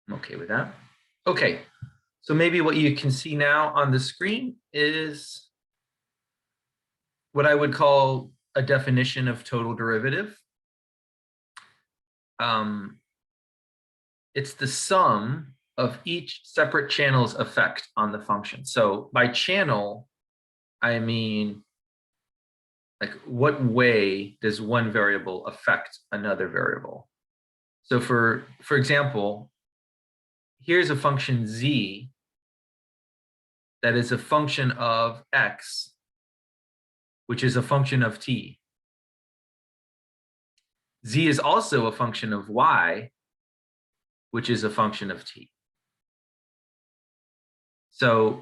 I'm okay with that. Okay, so maybe what you can see now on the screen is what I would call a definition of total derivative. It's the sum of each separate channel's effect on the function. So by channel, I mean, like, what way does one variable affect another variable? So for example, here's a function z that is a function of x, which is a function of t. Z is also a function of y, which is a function of t. So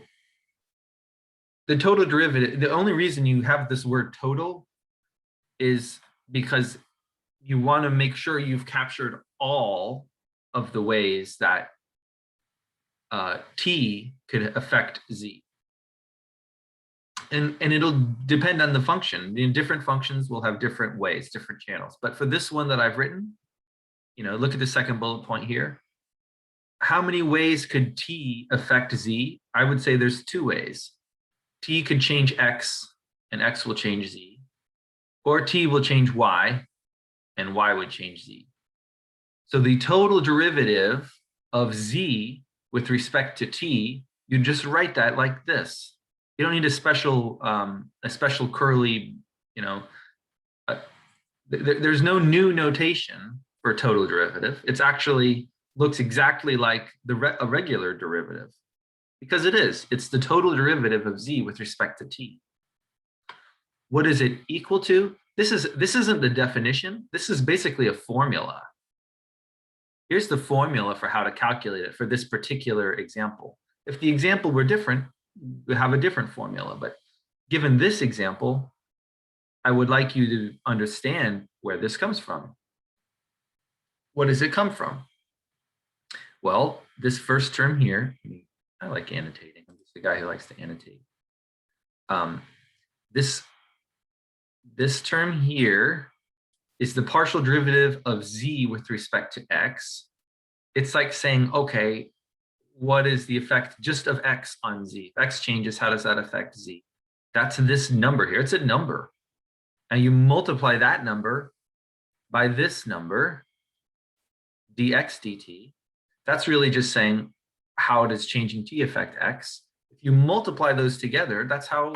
the total derivative, the only reason you have this word total is because you want to make sure you've captured all of the ways that t could affect z. And it'll depend on the function. In different functions will have different ways, different channels. But for this one that I've written, look at the second bullet point here. How many ways could t affect z? I would say there's two ways. T could change x, and x will change z. Or t will change y, and y would change z. So the total derivative of z with respect to t, you just write that like this. You don't need a special curly, there's no new notation for total derivative. It's actually looks exactly like a regular derivative, because it's the total derivative of z with respect to t. What is it equal to? This isn't the definition. This is basically a formula. Here's the formula for how to calculate it for this particular example. If the example were different, we have a different formula. But given this example, I would like you to understand where this comes from. What does it come from? Well, this first term here, I like annotating. I'm just the guy who likes to annotate. This term here is the partial derivative of z with respect to x. It's like saying, okay, what is the effect just of x on z? If x changes, how does that affect z? That's this number here. It's a number. And you multiply that number by this number, dx dt. That's really just saying, how does changing t affect x? If you multiply those together, that's how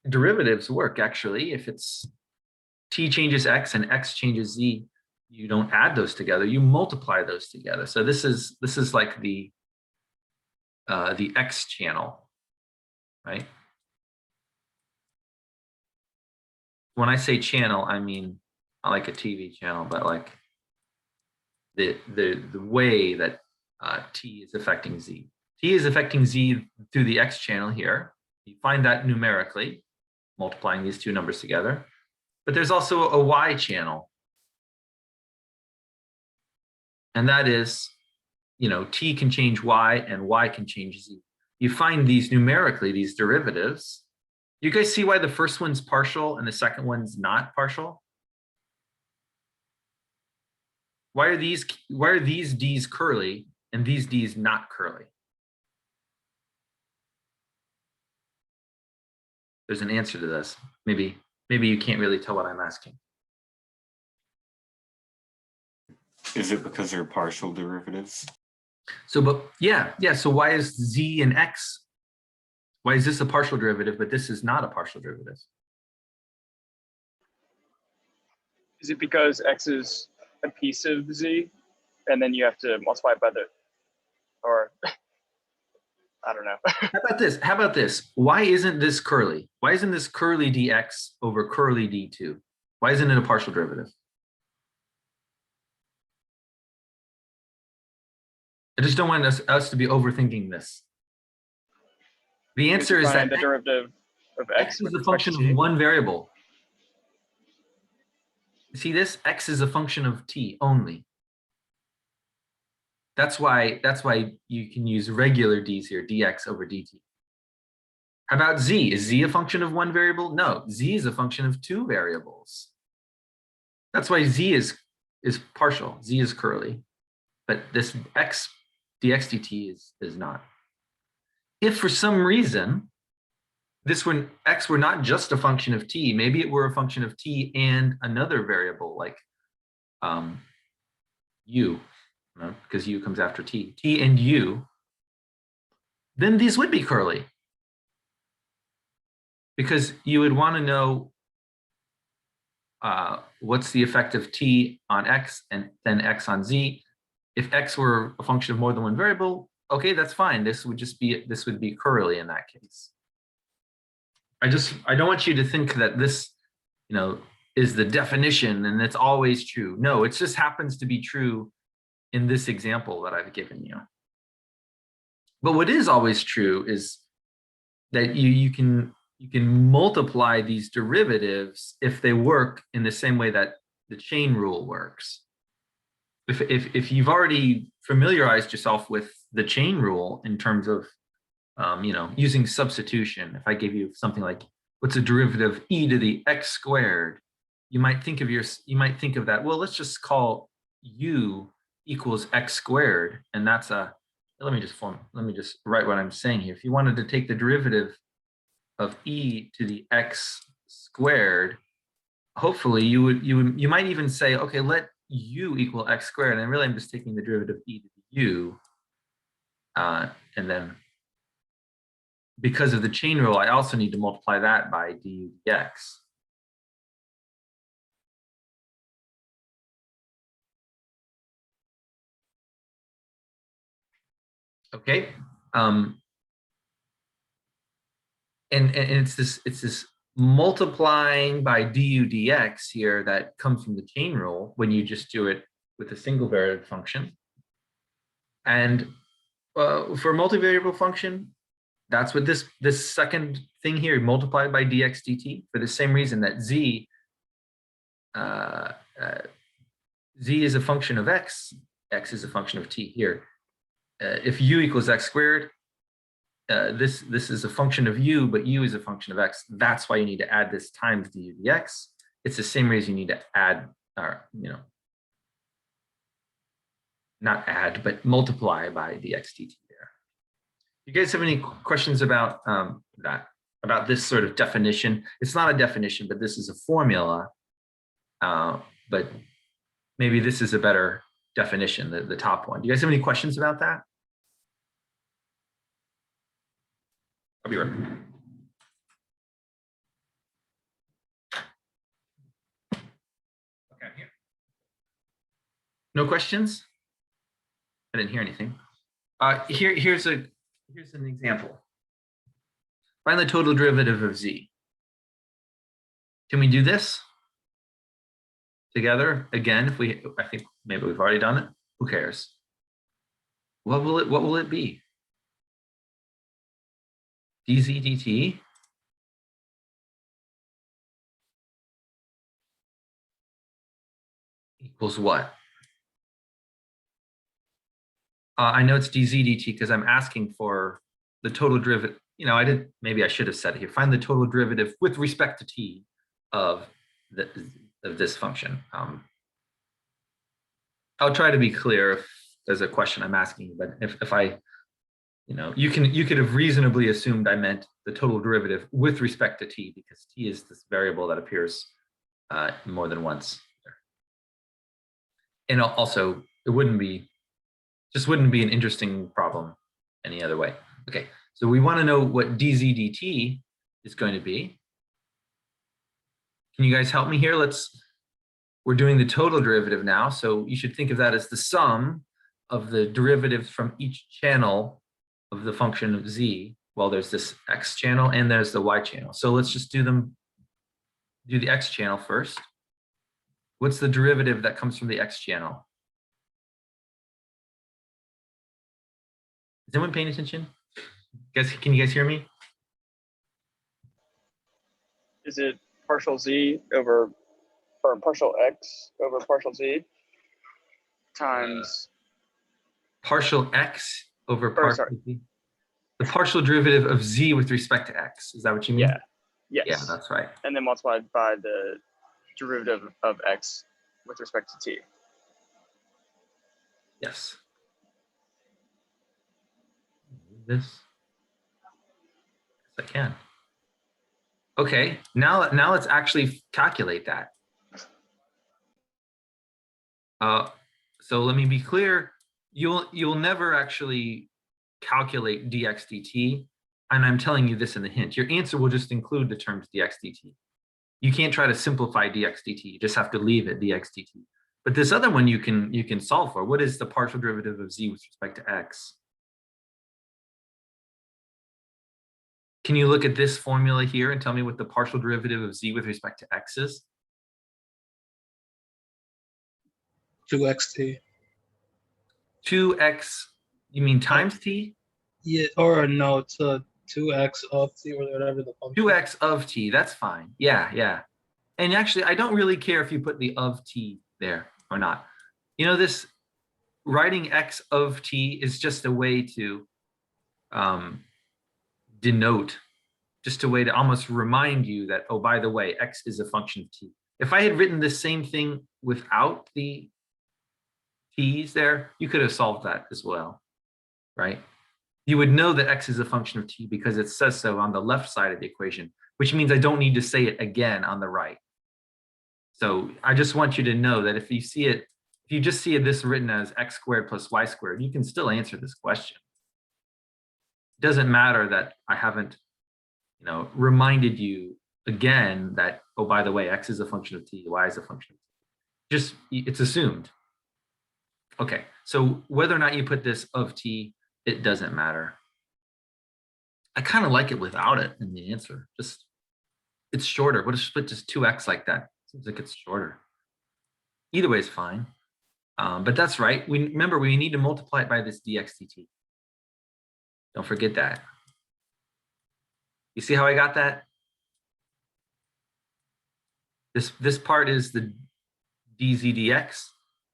derivatives work, actually. If it's t changes x and x changes z, you don't add those together, you multiply those together. So this is like the x channel, right? When I say channel, I mean not like a TV channel, but like the way that t is affecting z. T is affecting z through the x channel here. You find that numerically, multiplying these two numbers together. But there's also a y channel. And that is, t can change y and y can change z. You find these numerically, these derivatives. You guys see why the first one's partial and the second one's not partial? Why are these d's curly and these d's not curly? There's an answer to this. Maybe you can't really tell what I'm asking. Is it because they're partial derivatives? So, but yeah. So why is z and x? Why is this a partial derivative, but this is not a partial derivative? Is it because x is a piece of z, and then you have to multiply it by the, or I don't know. How about this? Why isn't this curly? Why isn't this curly dx over curly d2? Why isn't it a partial derivative? I just don't want us to be overthinking this. The answer is that the derivative of x is a function of one variable. See this? X is a function of t only. That's why you can use regular d's here, dx over dt. How about z? Is z a function of one variable? No, z is a function of two variables. That's why z is is partial. Z is curly, but this x dx dt is not. If for some reason this were x were not just a function of t, maybe it were a function of t and another variable like u, because u comes after t and u, then these would be curly. Because you would want to know what's the effect of t on x and then x on z. If x were a function of more than one variable, okay, that's fine. This would be curly in that case. I don't want you to think that this, is the definition and it's always true. No, it just happens to be true in this example that I've given you. But what is always true is that you can multiply these derivatives if they work in the same way that the chain rule works. If you've already familiarized yourself with the chain rule in terms of using substitution, if I gave you something like what's a derivative of e to the x squared, you might think of that, well, let's just call u equals x squared, and that's let me just write what I'm saying here. If you wanted to take the derivative of e to the x squared, hopefully you might even say, okay, let u equal x squared, and really I'm just taking the derivative of e to the u, and then because of the chain rule, I also need to multiply that by du dx. Okay, and it's this multiplying by du dx here that comes from the chain rule when you just do it with a single variable function. And for a multivariable function, that's what this second thing here, multiplied by dx dt, for the same reason that z is a function of x is a function of t here. If u equals x squared, this is a function of u, but u is a function of x. That's why you need to add this times du dx. It's the same reason you need to add, or not add, but multiply by dx dt there. You guys have any questions about about this sort of definition? It's not a definition, but this is a formula. But maybe this is a better definition, the top one. Do you guys have any questions about that? I'll be right back. Okay, I'm here. No questions? I didn't hear anything. Here's an example. Find the total derivative of z. Can we do this together again? I think maybe we've already done it. Who cares? What will it be? dz dt equals what? I know it's dz dt because I'm asking for the total derivative. Maybe I should have said it here. Find the total derivative with respect to t of this function. I'll try to be clear if there's a question I'm asking you, but if I, you could have reasonably assumed I meant the total derivative with respect to t, because t is this variable that appears more than once. And also, it wouldn't be an interesting problem any other way. Okay, so we want to know what dz dt is going to be. Can you guys help me here? We're doing the total derivative now, so you should think of that as the sum of the derivatives from each channel of the function of z. Well, there's this x channel and there's the y channel. So let's just do the x channel first. What's the derivative that comes from the x channel? Is anyone paying attention? Guys, can you guys hear me? Is it partial z over, or partial x over partial z times partial x over partial z? The partial derivative of z with respect to x. Is that what you mean? Yeah. Yes. Yeah, that's right. And then multiplied by the derivative of x with respect to t. Yes. This. Yes, I can. Okay, now let's actually calculate that. So let me be clear. You'll never actually calculate dx dt, and I'm telling you this in the hint. Your answer will just include the terms dx dt. You can't try to simplify dx dt. You just have to leave it dx dt. But this other one you can solve for. What is the partial derivative of z with respect to x? Can you look at this formula here and tell me what the partial derivative of z with respect to x is? 2xt. 2x, you mean times t? Yeah, or no, it's 2x of t or whatever the function. 2x of t, that's fine. Yeah, yeah. And actually, I don't really care if you put the of t there or not. You know, this writing x of t is just a way to denote, just a way to almost remind you that, oh, by the way, x is a function of t. If I had written the same thing without the t's there, you could have solved that as well, right? You would know that x is a function of t because it says so on the left side of the equation, which means I don't need to say it again on the right. So I just want you to know that if you see it, if you just see this written as x squared plus y squared, you can still answer this question. It doesn't matter that I haven't, reminded you again that, oh, by the way, x is a function of t, y is a function of t. Just, it's assumed. Okay, so whether or not you put this of t, it doesn't matter. I kind of like it without it in the answer. Just, it's shorter. What if split just 2x like that? Seems like it's shorter. Either way is fine. But that's right. Remember, we need to multiply it by this dx dt. Don't forget that. You see how I got that? This part is the dz dx.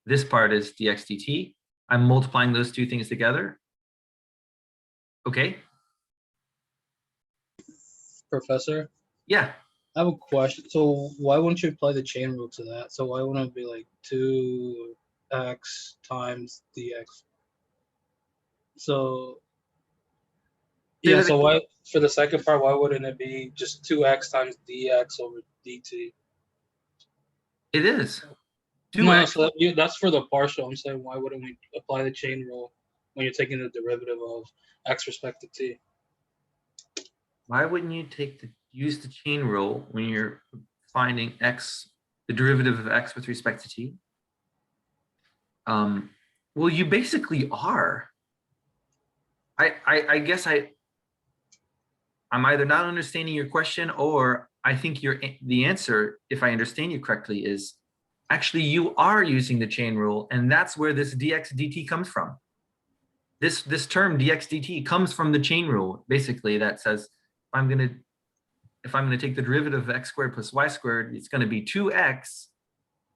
This part is dx dt. I'm multiplying those two things together. Okay. Professor, Yeah. I have a question. So why wouldn't you apply the chain rule to that? So why wouldn't it be like 2x times dx? So yeah, so why for the second part, why wouldn't it be just 2x times dx over dt? It is. No, 2x. so that's for the partial. I'm saying why wouldn't we apply the chain rule when you're taking the derivative of x respect to t? Why wouldn't you use the chain rule when you're finding x, the derivative of x with respect to t? Well, you basically are. I guess I'm either not understanding your question, or I think the answer, if I understand you correctly, is actually you are using the chain rule, and that's where this dx dt comes from. This term dx dt comes from the chain rule, basically, that says if I'm going to take the derivative of x squared plus y squared, it's going to be 2x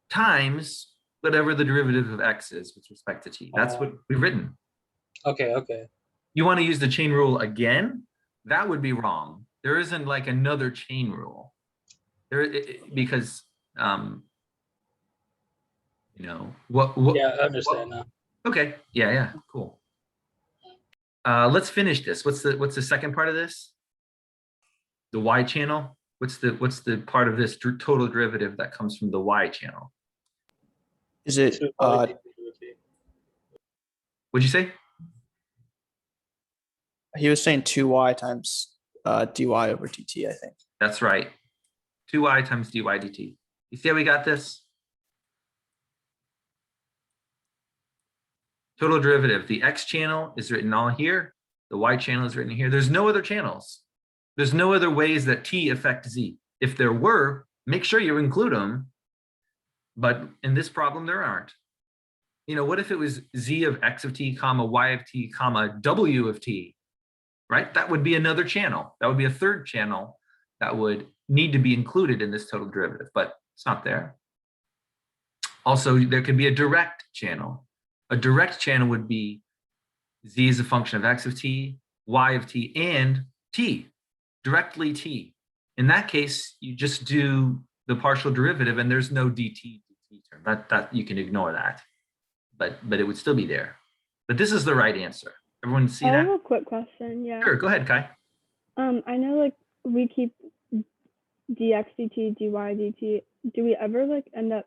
times whatever the derivative of x is with respect to t. That's what we've written. Okay, okay. You want to use the chain rule again? That would be wrong. There isn't like another chain rule because what Yeah, I understand now. Okay, yeah, cool. Let's finish this. What's the second part of this? The y channel. What's the part of this total derivative that comes from the y channel? Is it What'd you say? he was saying 2y times dy over dt, I think. That's right. 2y times dy dt. You see how we got this? Total derivative. The x channel is written all here. The y channel is written here. There's no other channels. There's no other ways that t affect z. If there were, make sure you include them. But in this problem, there aren't. What if it was z of x of t, comma, y of t, comma, w of t, right? That would be another channel. That would be a third channel that would need to be included in this total derivative, but it's not there. Also, there could be a direct channel. A direct channel would be z is a function of x of t, y of t, and t, directly t. In that case, you just do the partial derivative and there's no dt term. That you can ignore that. but it would still be there. But this is the right answer. Everyone see I have that? a quick question. Yeah. Sure, go ahead, Kai. I know like we keep dx dt, dy dt. Do we ever like end up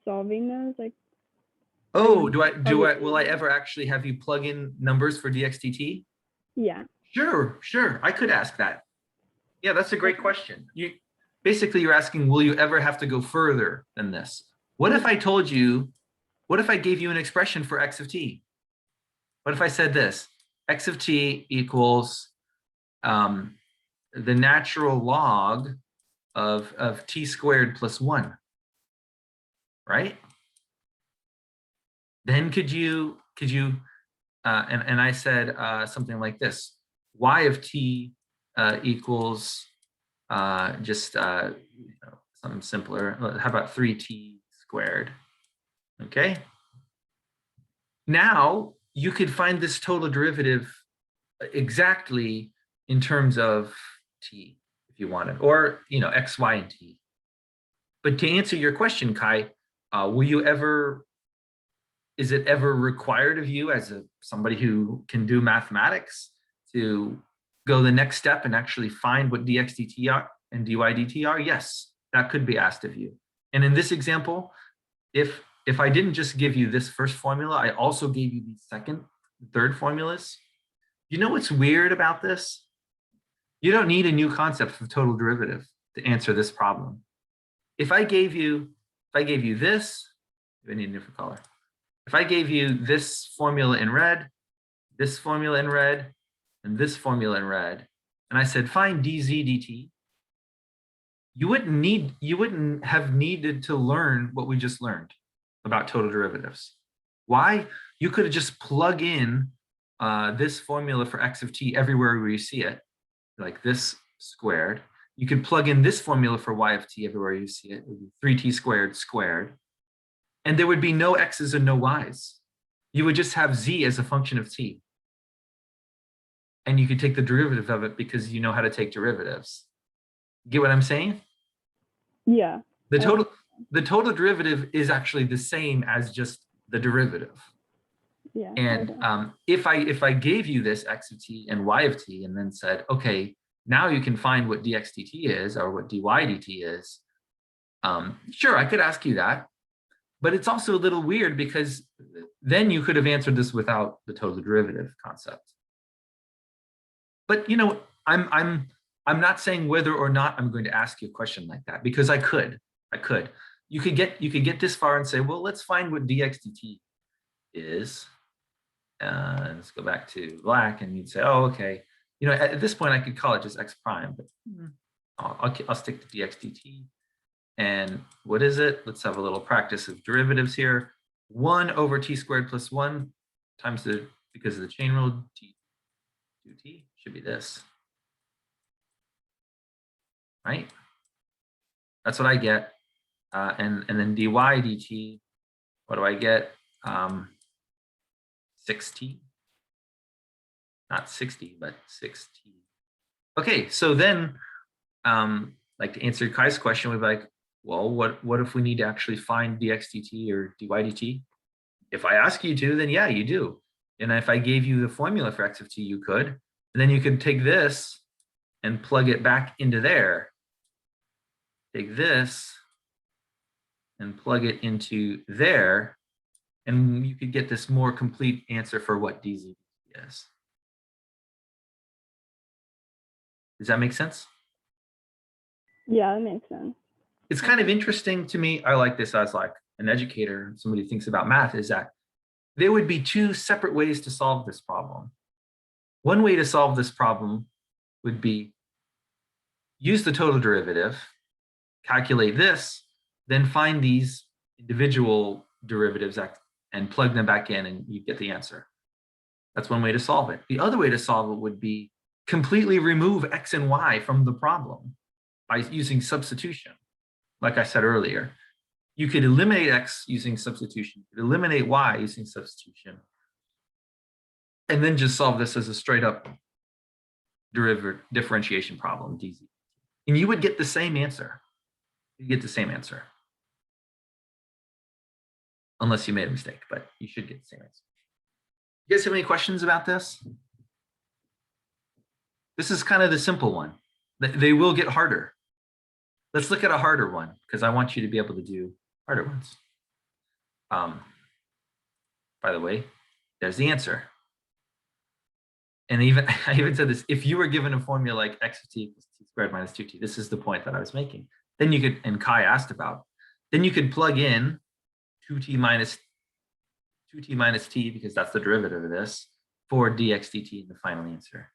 solving those? Like, Oh, mean, will I ever actually have you plug in numbers for dxdt? yeah. Sure. I could ask that. Yeah, that's a great Okay. question. Basically you're asking, will you ever have to go further than this? What if I told you, what if I gave you an expression for x of t? What if I said this, x of t equals the natural log of t squared plus 1, right? Then could you and I said something like this, y of t equals just something simpler. How about 3t squared? Okay. Now you could find this total derivative exactly in terms of t if you wanted, or x, y, and t. But to answer your question, Kai, will you ever? Is it ever required of you as somebody who can do mathematics to go the next step and actually find what dx dt are and dy dt are? Yes, that could be asked of you. And in this example, if I didn't just give you this first formula, I also gave you the second, third formulas. You know what's weird about this? You don't need a new concept of total derivative to answer this problem. If I gave you this, I need a different color. If I gave you this formula in red, this formula in red, and this formula in red, and I said find dz dt, you wouldn't have needed to learn what we just learned about total derivatives. Why? You could have just plug in this formula for x of t everywhere where you see it, like this squared. You could plug in this formula for y of t everywhere you see it, 3t squared squared. And there would be no x's and no y's. You would just have z as a function of t. And you could take the derivative of it because you know how to take derivatives. Get what I'm saying? Yeah. The total derivative is actually the same as just the derivative. Yeah. And if I gave you this x of t and y of t and then said, okay, now you can find what dx dt is or what dy dt is, sure, I could ask you that. But it's also a little weird because then you could have answered this without the total derivative concept. But I'm not saying whether or not I'm going to ask you a question like that, because I could. You could get this far and say, well, let's find what dx dt is. Let's go back to black, and you'd say, oh, okay. At this point I could call it just x prime, but I'll stick to dx dt. And what is it? Let's have a little practice of derivatives here. 1 over t squared plus 1 times because of the chain rule, t 2t should be this. Right? That's what I get. And then dy dt, what do I get? 6t. Not 60, but 6t. Okay, so then, like to answer Kai's question, we'd be like, well, what if we need to actually find dx dt or dy dt? If I ask you to, then yeah, you do. And if I gave you the formula for x of t, you could. And then you could take this and plug it back into there. Take this and plug it into there. And you could get this more complete answer for what dz is. Does that make sense? Yeah, that makes sense. It's kind of interesting to me. I like this as like an educator, somebody who thinks about math, is that there would be two separate ways to solve this problem. One way to solve this problem would be use the total derivative, calculate this, then find these individual derivatives and plug them back in and you get the answer. That's one way to solve it. The other way to solve it would be completely remove x and y from the problem by using substitution. Like I said earlier, you could eliminate x using substitution, you could eliminate y using substitution, and then just solve this as a straight up differentiation problem, dz. And you would get the same answer. You get the same answer. unless you made a mistake, but you should get the same answer. You guys have any questions about this? This is kind of the simple one. They will get harder. Let's look at a harder one because I want you to be able to do harder ones. By the way, there's the answer. And even I even said this, if you were given a formula like x of t equals t squared minus 2t, this is the point that I was making. Then you could, and Kai asked about, then you could plug in 2t minus t, because that's the derivative of this, for dx dt in the final answer.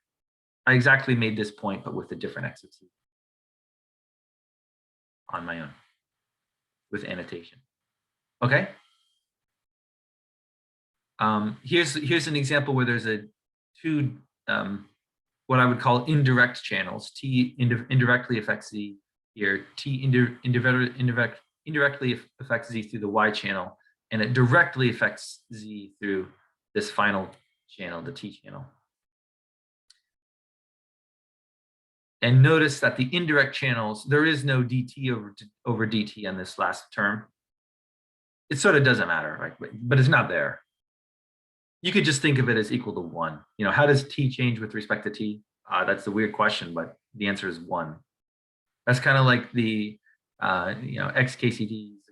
I exactly made this point, but with a different x of t on my own with annotation. Okay. Here's an example where there's two what I would call indirect channels. T indirectly affects z here. T indirectly affects z through the y channel, and it directly affects z through this final channel, the t channel. And notice that the indirect channels, there is no dt over dt on this last term. It sort of doesn't matter, right? But it's not there. You could just think of it as equal to 1. You know, how does t change with respect to t? That's a weird question, but the answer is 1. That's kind of like the XKCD's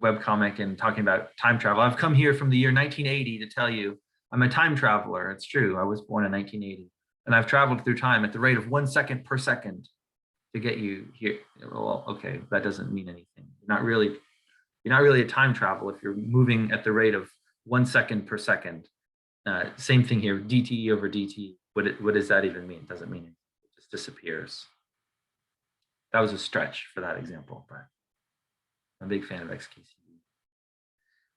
webcomic and talking about time travel. I've come here from the year 1980 to tell you I'm a time traveler. It's true. I was born in 1980. And I've traveled through time at the rate of 1 second per second to get you here. Well, okay, that doesn't mean anything. You're not really a time travel if you're moving at the rate of 1 second per second. Same thing here, dt over dt. What does that even mean? It doesn't mean anything. It just disappears. That was a stretch for that example, but I'm a big fan of XKCD.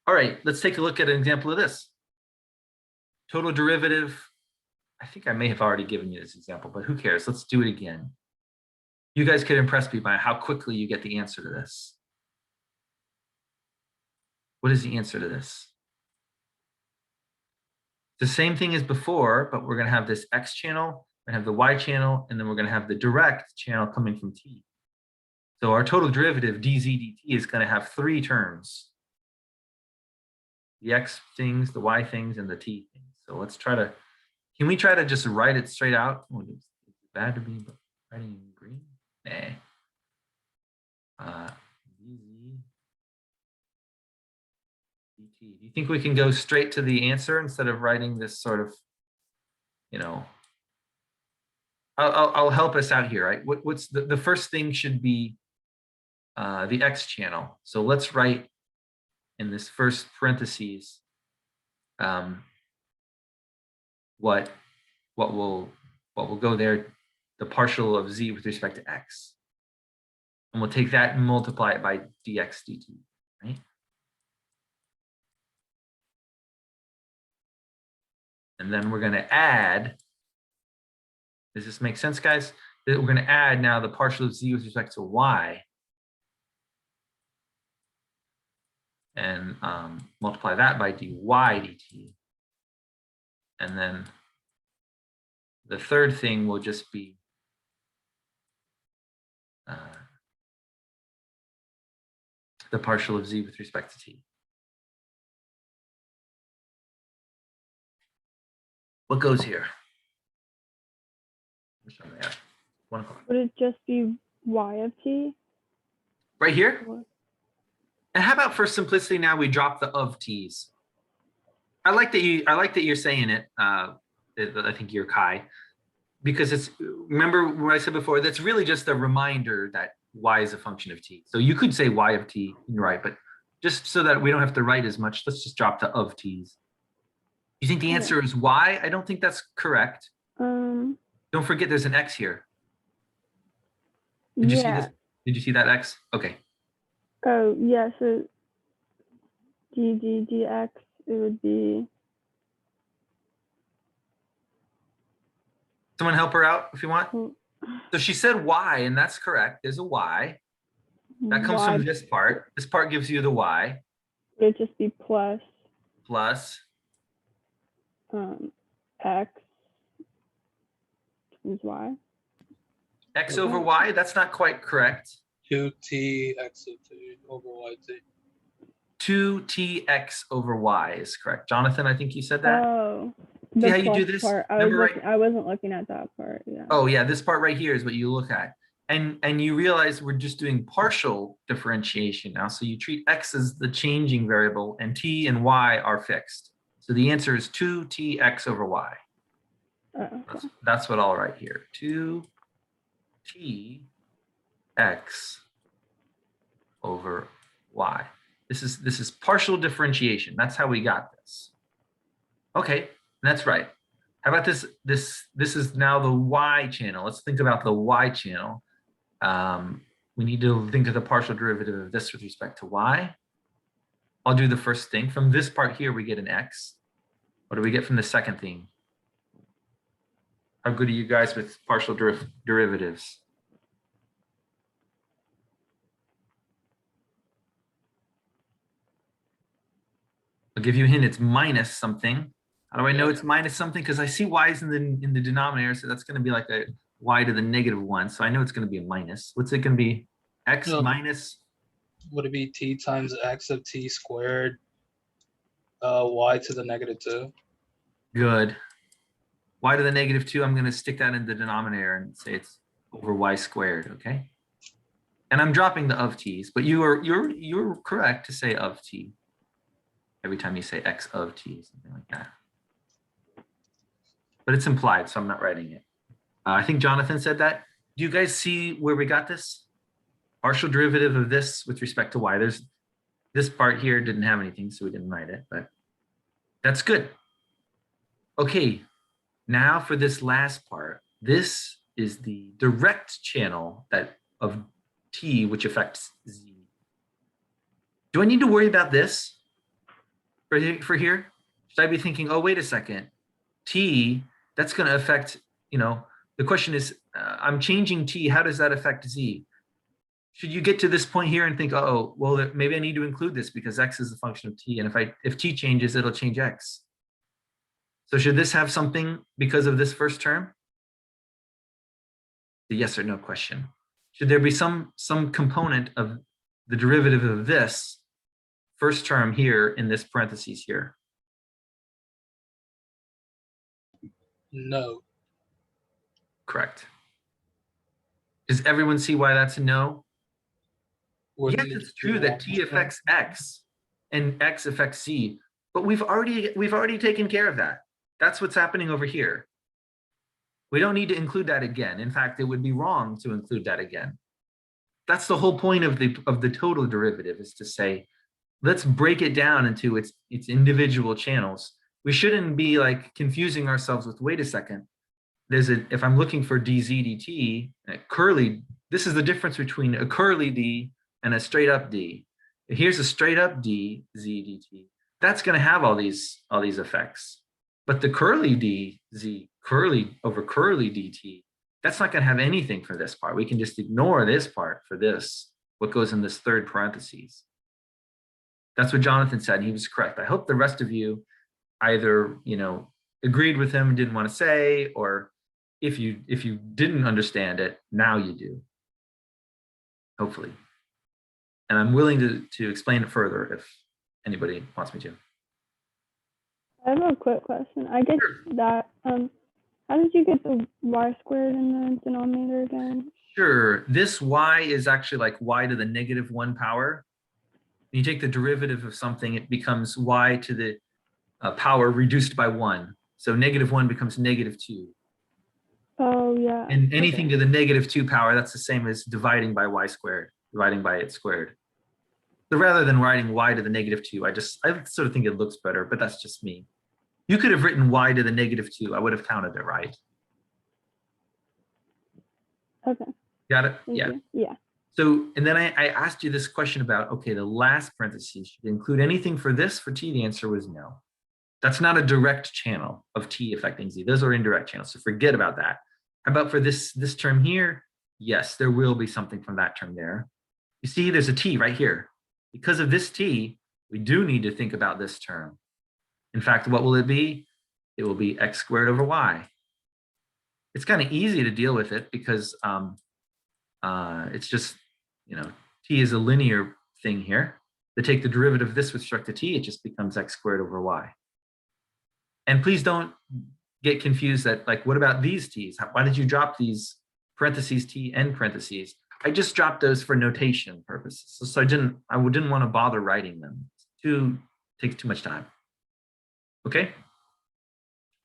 All right, let's take a look at an example of this. Total derivative. I think I may have already given you this example, but who cares? Let's do it again. You guys could impress me by how quickly you get the answer to this. What is the answer to this? The same thing as before, but we're going to have this x channel, we're going to have the y channel, and then we're going to have the direct channel coming from t. So our total derivative dz dt is going to have 3 terms. The x things, the y things, and the t things. So let's try to, can we try to just write it straight out? Oh, it's bad to be writing in green? Nah. dz dt. Do you think we can go straight to the answer instead of writing this sort of, you know, I'll help us out here, right? What's the first thing should be the x channel. So let's write in this first parentheses what will go there, the partial of z with respect to x. And we'll take that and multiply it by dx dt, right? And then we're going to add, does this make sense, guys? We're going to add now the partial of z with respect to y and multiply that by dy dt. And then the third thing will just be the partial of z with respect to t. What goes here? Which one are they at? 1 o'clock. Would it just be y of t? Right here? Or- And how about for simplicity now we drop the of t's? I like that you're saying it. I think you're Kai, because it's, remember what I said before, that's really just a reminder that y is a function of t. So you could say y of t, you're right, but just so that we don't have to write as much, let's just drop the of t's. You think the answer is y? I don't think that's correct. Don't forget there's an x here. Did you see this? Did you see that x? Okay. Oh, yeah, so dx, it would be, Someone help her out if you want. So she said y, and that's correct. There's a y. That comes from this part. This part gives you the y. It would just be plus x times y. X over y, that's not quite correct. 2t x of t over yt. 2tx over y is correct. Jonathan, I think you said that. Oh, See the how you do plus this? part. Remember, right? I wasn't looking at that part. Yeah. Oh yeah, this part right here is what you look at. And you realize we're just doing partial differentiation now. So you treat x as the changing variable and t and y are fixed. So the answer is 2tx over y. Oh, okay. That's what I'll write here. 2tx over y. This is partial differentiation. That's how we got this. Okay, that's right. How about this? This is now the y channel. Let's think about the y channel. We need to think of the partial derivative of this with respect to y. I'll do the first thing. From this part here, we get an x. What do we get from the second thing? How good are you guys with partial derivatives? I'll give you a hint. It's minus something. How do I know it's minus something? Because I see y's in the denominator, so that's going to be like a y to the -1. So I know it's going to be a minus. What's it going to be? X minus. Would it be t times x of t squared, y to the -2? Good. Y to the -2. I'm going to stick that in the denominator and say it's over y squared. Okay. And I'm dropping the of t's, but you're correct to say of t every time you say x of t, something like that. But it's implied, so I'm not writing it. I think Jonathan said that. Do you guys see where we got this? Partial derivative of this with respect to y. There's this part here didn't have anything, so we didn't write it, but that's good. Okay, now for this last part. This is the direct channel of t which affects z. Do I need to worry about this for here? Should I be thinking, oh, wait a second, t, that's going to affect, the question is, I'm changing t, how does that affect z? Should you get to this point here and think, oh, well, maybe I need to include this because x is a function of t, and if t changes, it'll change x. So should this have something because of this first term? The yes or no question. Should there be some component of the derivative of this first term here in this parentheses here? No. Correct. Does everyone see why that's a no? Or Yes, it's true that t affects x and x affects z, but we've already taken care of that. That's what's happening over here. We don't need to include that again. In fact, it would be wrong to include that again. That's the whole point of the total derivative, is to say, let's break it down into its individual channels. We shouldn't be like confusing ourselves with, wait a second, if I'm looking for dz dt, curly, this is the difference between a curly d and a straight up d. Here's a straight up d z dt. That's going to have all these effects. But the curly d z, curly over curly dt, that's not going to have anything for this part. We can just ignore this part for this, what goes in this third parentheses. That's what Jonathan said, and he was correct. I hope the rest of you either, agreed with him and didn't want to say, or if you didn't understand it, now you do, hopefully. And I'm willing to explain it further if anybody wants me to. I have a quick question. I get that. How did you get the y squared in the denominator again? Sure. This y is actually like y to the -1 power. When you take the derivative of something, it becomes y to the power reduced by 1. So -1 becomes -2. Oh, yeah. And anything to the -2 power, that's the same as dividing by y squared, dividing by it squared. So rather than writing y to the -2, I sort of think it looks better, but that's just me. You could have written y to the -2. I would have counted it right. Okay. Got it? Thank Yeah. you. Yeah. So, and then I asked you this question about, okay, the last parentheses, should it include anything for this? For t, the answer was no. That's not a direct channel of t affecting z. Those are indirect channels, so forget about that. How about for this term here? Yes, there will be something from that term there. You see, there's a t right here. Because of this t, we do need to think about this term. In fact, what will it be? It will be x squared over y. It's kind of easy to deal with it because it's just, t is a linear thing here. to take the derivative of this with respect to t, it just becomes x squared over y. And please don't get confused that, like, what about these t's? Why did you drop these parentheses t and parentheses? I just dropped those for notation purposes. So I didn't want to bother writing them. Takes too much time. Okay.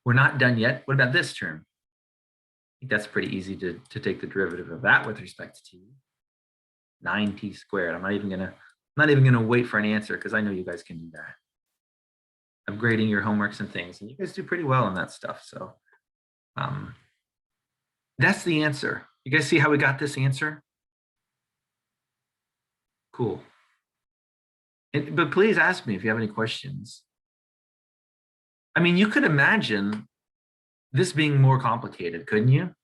We're not done yet. What about this term? I think that's pretty easy to take the derivative of that with respect to t. 9t squared. I'm not even gonna wait for an answer because I know you guys can do that. I'm grading your homeworks and things, and you guys do pretty well on that stuff. So that's the answer. You guys see how we got this answer? Cool. But please ask me if you have any questions. I mean, you could imagine this being more complicated, couldn't you?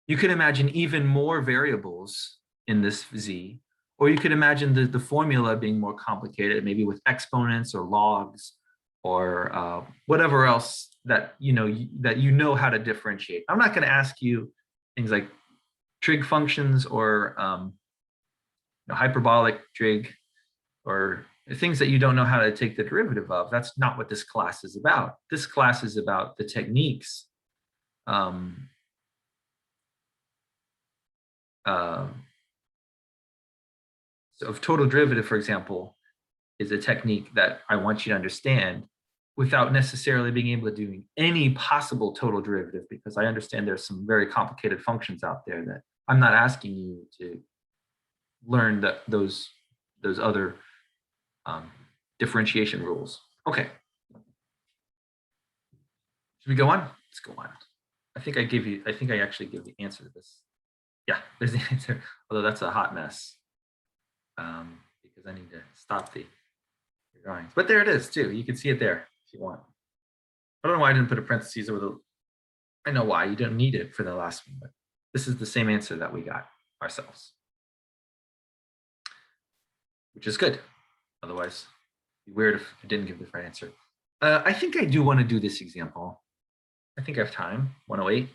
You could imagine even more variables in this z, or you could imagine the formula being more complicated, maybe with exponents or logs or whatever else that you know how to differentiate. I'm not going to ask you things like trig functions or hyperbolic trig or things that you don't know how to take the derivative of. That's not what this class is about. This class is about the techniques so of total derivative, for example, is a technique that I want you to understand without necessarily being able to do any possible total derivative, because I understand there's some very complicated functions out there that I'm not asking you to learn those other differentiation rules. Okay. Should we go on? Let's go on. I think I actually give the answer to this. Yeah, there's the answer, although that's a hot mess because I need to stop the drawings. But there it is too. You can see it there if you want. I don't know why I didn't put a parentheses over the, I know why, you don't need it for the last one, but this is the same answer that we got ourselves, which is good. Otherwise, it'd be weird if I didn't give the right answer. I think I do want to do this example. I think I have time, 108.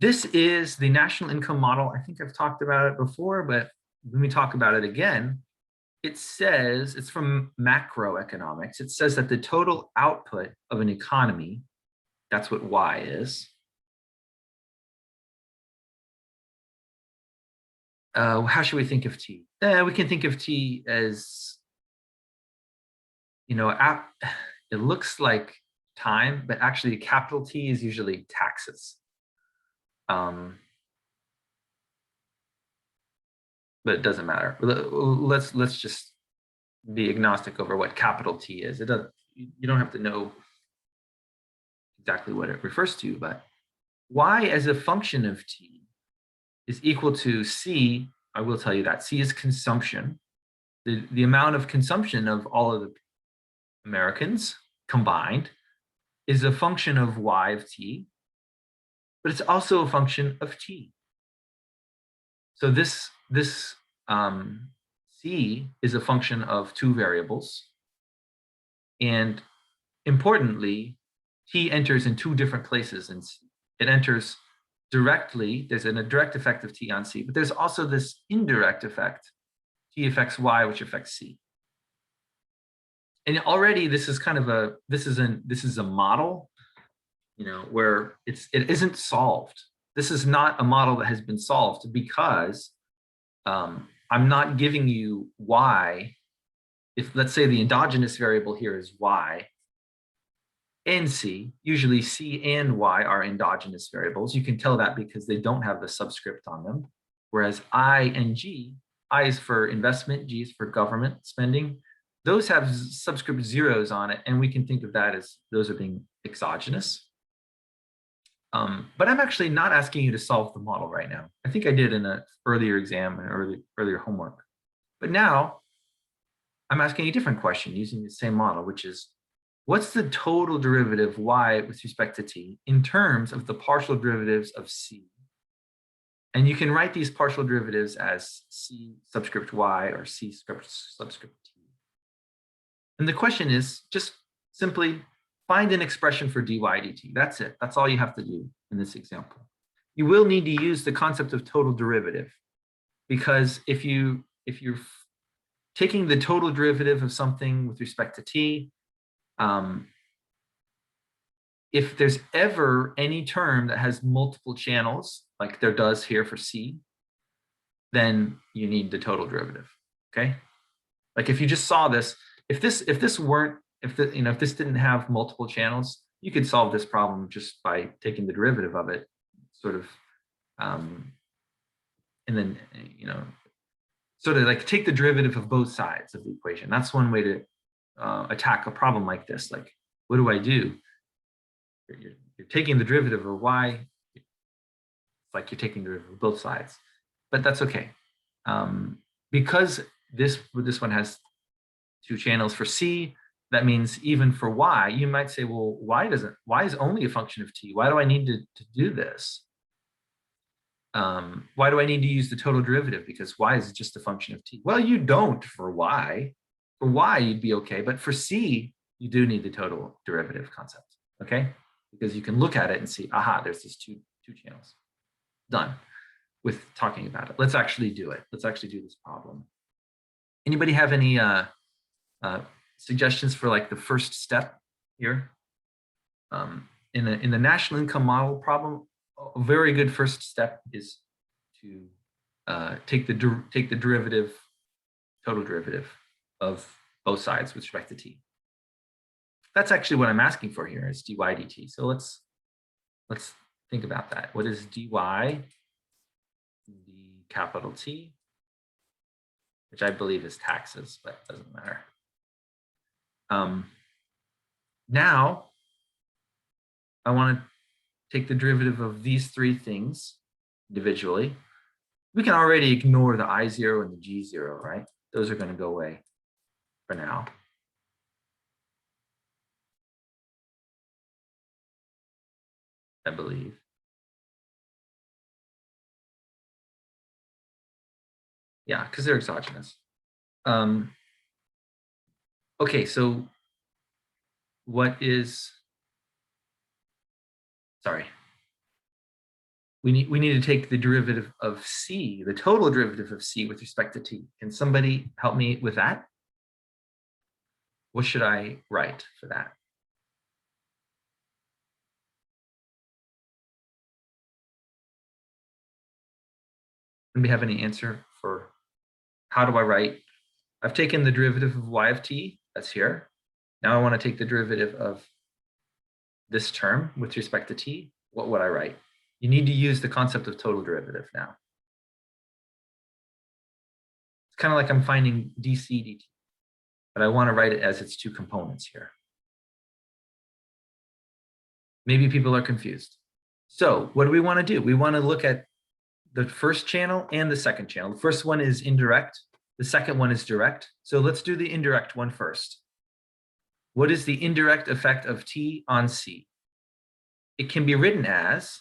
This is the national income model. I think I've talked about it before, but let me talk about it again. It says, it's from macroeconomics. It says that the total output of an economy, that's what Y is. How should we think of T? We can think of T as, it looks like time, but actually capital T is usually taxes. But it doesn't matter. Let's just be agnostic over what capital T is. It doesn't. You don't have to know exactly what it refers to, but Y as a function of T is equal to C. I will tell you that C is consumption. The amount of consumption of all of the Americans combined is a function of Y of T, but it's also a function of T. So this C is a function of two variables. And importantly, T enters in two different places. And it enters directly, there's a direct effect of T on C, but there's also this indirect effect. T affects Y, which affects C. And already this is kind of this is a model, where it isn't solved. This is not a model that has been solved because I'm not giving you Y. If let's say the endogenous variable here is Y and C, usually C and Y are endogenous variables. You can tell that because they don't have the subscript on them. Whereas I and G, I is for investment, G is for government spending. Those have subscript zeros on it, and we can think of that as those are being exogenous. But I'm actually not asking you to solve the model right now. I think I did in an earlier exam and earlier homework. But now I'm asking a different question using the same model, which is, what's the total derivative Y with respect to T in terms of the partial derivatives of C? And you can write these partial derivatives as C subscript Y or C subscript T. And the question is just simply find an expression for dy dt. That's it. That's all you have to do in this example. You will need to use the concept of total derivative, because if you're taking the total derivative of something with respect to t, if there's ever any term that has multiple channels, like there does here for c, then you need the total derivative, okay? Like if you just saw this, if this didn't have multiple channels, you could solve this problem just by taking the derivative of it, sort of, and then, sort of like take the derivative of both sides of the equation. That's one way to attack a problem like this. Like, what do I do? You're taking the derivative of y. It's like you're taking the derivative of both sides, but that's okay. Because this one has two channels for c, that means even for y, you might say, well, y is only a function of t. Why do I need to do this? Why do I need to use the total derivative? Because y is just a function of t. Well, you don't for y. For y, you'd be okay, but for c, you do need the total derivative concept, okay? Because you can look at it and see, aha, there's these two channels. Done with talking about it. Let's actually do it. Let's actually do this problem. Anybody have any suggestions for like the first step here? In the national income model problem, a very good first step is to take the derivative, total derivative of both sides with respect to t. That's actually what I'm asking for here is dy dt. So let's think about that. What is dy d capital T, which I believe is taxes, but it doesn't matter. Now I want to take the derivative of these three things individually. We can already ignore the I0 and the G0, right? Those are going to go away for now. I believe. Yeah, because they're exogenous. Okay, so what is, sorry. We need to take the derivative of c, the total derivative of c with respect to t. Can somebody help me with that? What should I write for that? Anybody have any answer for how do I write? I've taken the derivative of y of t, that's here. Now I want to take the derivative of this term with respect to t. What would I write? You need to use the concept of total derivative now. It's kind of like I'm finding dc dt, but I want to write it as its two components here. Maybe people are confused. So what do we want to do? We want to look at the first channel and the second channel. The first one is indirect. The second one is direct. So let's do the indirect one first. What is the indirect effect of t on c? It can be written as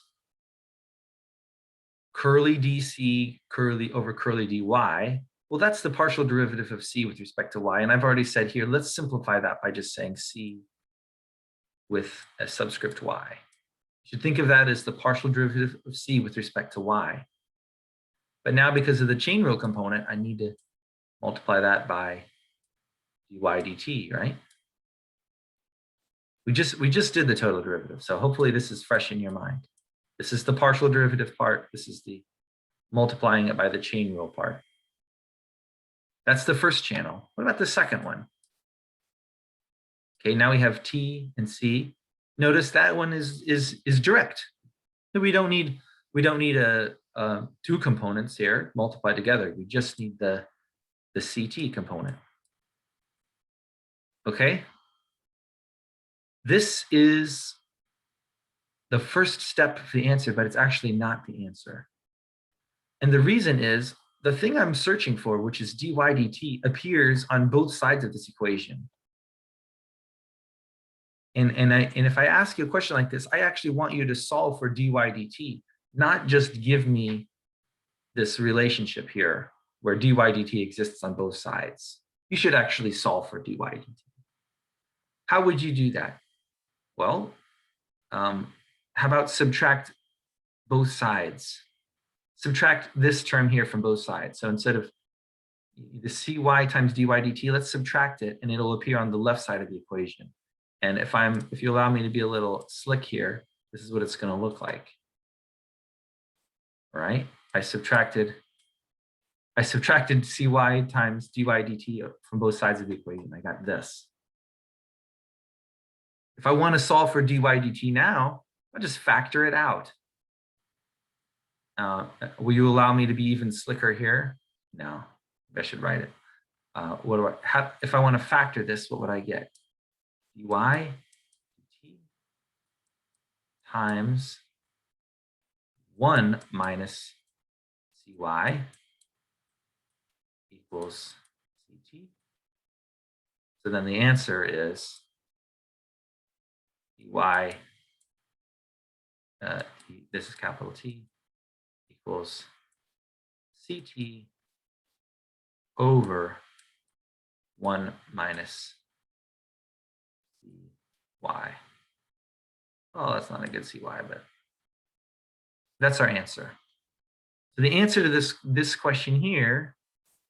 curly dc curly over curly dy. Well, that's the partial derivative of c with respect to y. And I've already said here, let's simplify that by just saying c with a subscript y. You should think of that as the partial derivative of c with respect to y. But now because of the chain rule component, I need to multiply that by dy dt, right? We just did the total derivative. So hopefully this is fresh in your mind. This is the partial derivative part. This is the multiplying it by the chain rule part. That's the first channel. What about the second one? Okay, now we have t and c. Notice that one is direct. So we don't need two components here multiplied together. We just need the ct component. Okay. This is the first step of the answer, but it's actually not the answer. And the reason is the thing I'm searching for, which is dy dt, appears on both sides of this equation. And if I ask you a question like this, I actually want you to solve for dy dt, not just give me this relationship here where dy dt exists on both sides. You should actually solve for dy dt. How would you do that? Well, how about subtract both sides? Subtract this term here from both sides. So instead of, the cy times dy dt, let's subtract it and it'll appear on the left side of the equation. And if you allow me to be a little slick here, this is what it's going to look like. All right, I subtracted cy times dy dt from both sides of the equation. I got this. If I want to solve for dy dt now, I'll just factor it out. Will you allow me to be even slicker here? No, I should write it. What do I have? If I want to factor this, what would I get? Dy dt times 1 minus cy equals ct. So then the answer is dy, this is capital T, equals ct over 1 minus cy. Oh, that's not a good cy, but that's our answer. So the answer to this question here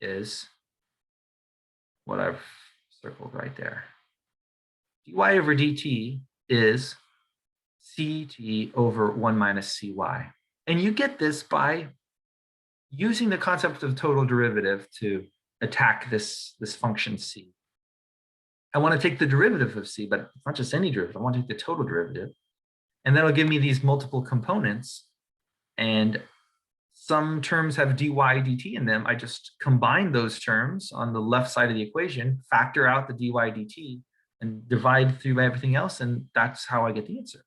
is what I've circled right there. dy over dt is ct over 1 minus cy. And you get this by using the concept of total derivative to attack this function c. I want to take the derivative of c, but not just any derivative. I want to take the total derivative. And that'll give me these multiple components. And some terms have dy dt in them. I just combine those terms on the left side of the equation, factor out the dy dt, and divide through everything else. And that's how I get the answer.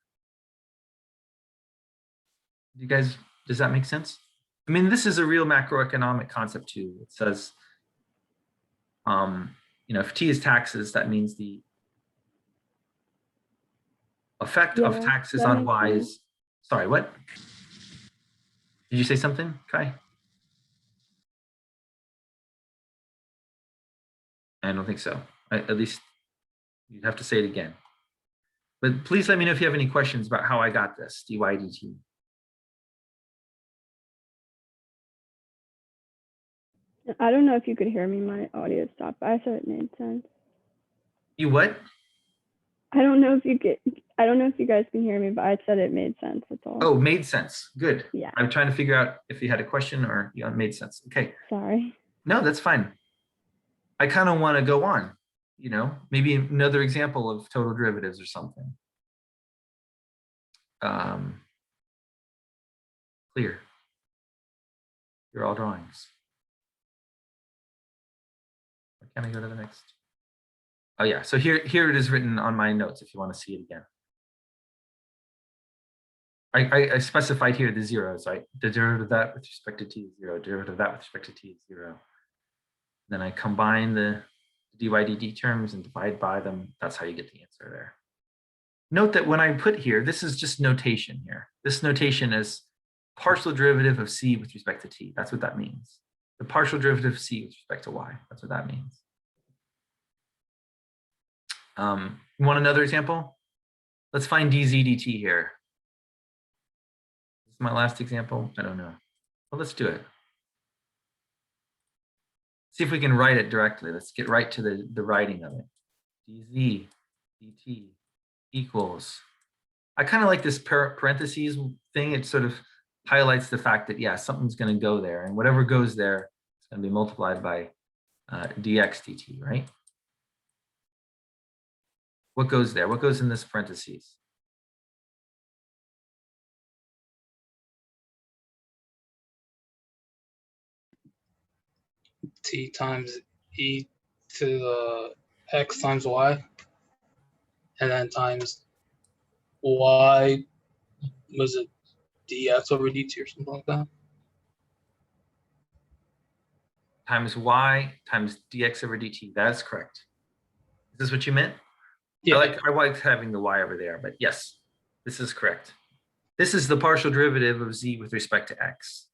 You guys, does that make sense? I mean, this is a real macroeconomic concept too. It says, if T is taxes, that means the effect of taxes on Y is, sorry, what? Did you say something, Kai? I don't think so. At least you'd have to say it again. But please let me know if you have any questions about how I got this, dy dt. I don't know if you could hear me. My audio stopped, but I said it made sense. You what? I don't know if you guys can hear me, but I said it made sense. That's all. Oh, made sense. Good. Yeah. I'm trying to figure out if you had a question or it made sense. Okay. Sorry. No, that's fine. I kind of want to go on, maybe another example of total derivatives or something. Clear. You're all drawings. Why can't I go to the next? Oh yeah, so here it is written on my notes if you want to see it again. I specified here the zeros, right? The derivative of that with respect to t is 0, derivative of that with respect to t is 0. Then I combine the dy dt terms and divide by them. That's how you get the answer there. Note that when I put here, this is just notation here. This notation is partial derivative of c with respect to t. That's what that means. The partial derivative of c with respect to y. That's what that means. You want another example? Let's find dz dt here. This is my last example. I don't know. Well, let's do it. See if we can write it directly. Let's get right to the writing of it. dz dt equals. I kind of like this parentheses thing. It sort of highlights the fact that, yeah, something's going to go there. And whatever goes there is going to be multiplied by dx dt, right? What goes there? What goes in this parentheses? T times e to the x times y, and then times y, was it dx over dt or something like that? Times y times dx over dt. That is correct. Is this what you meant? Yeah. I like having the y over there, but yes, this is correct. This is the partial derivative of z with respect to x.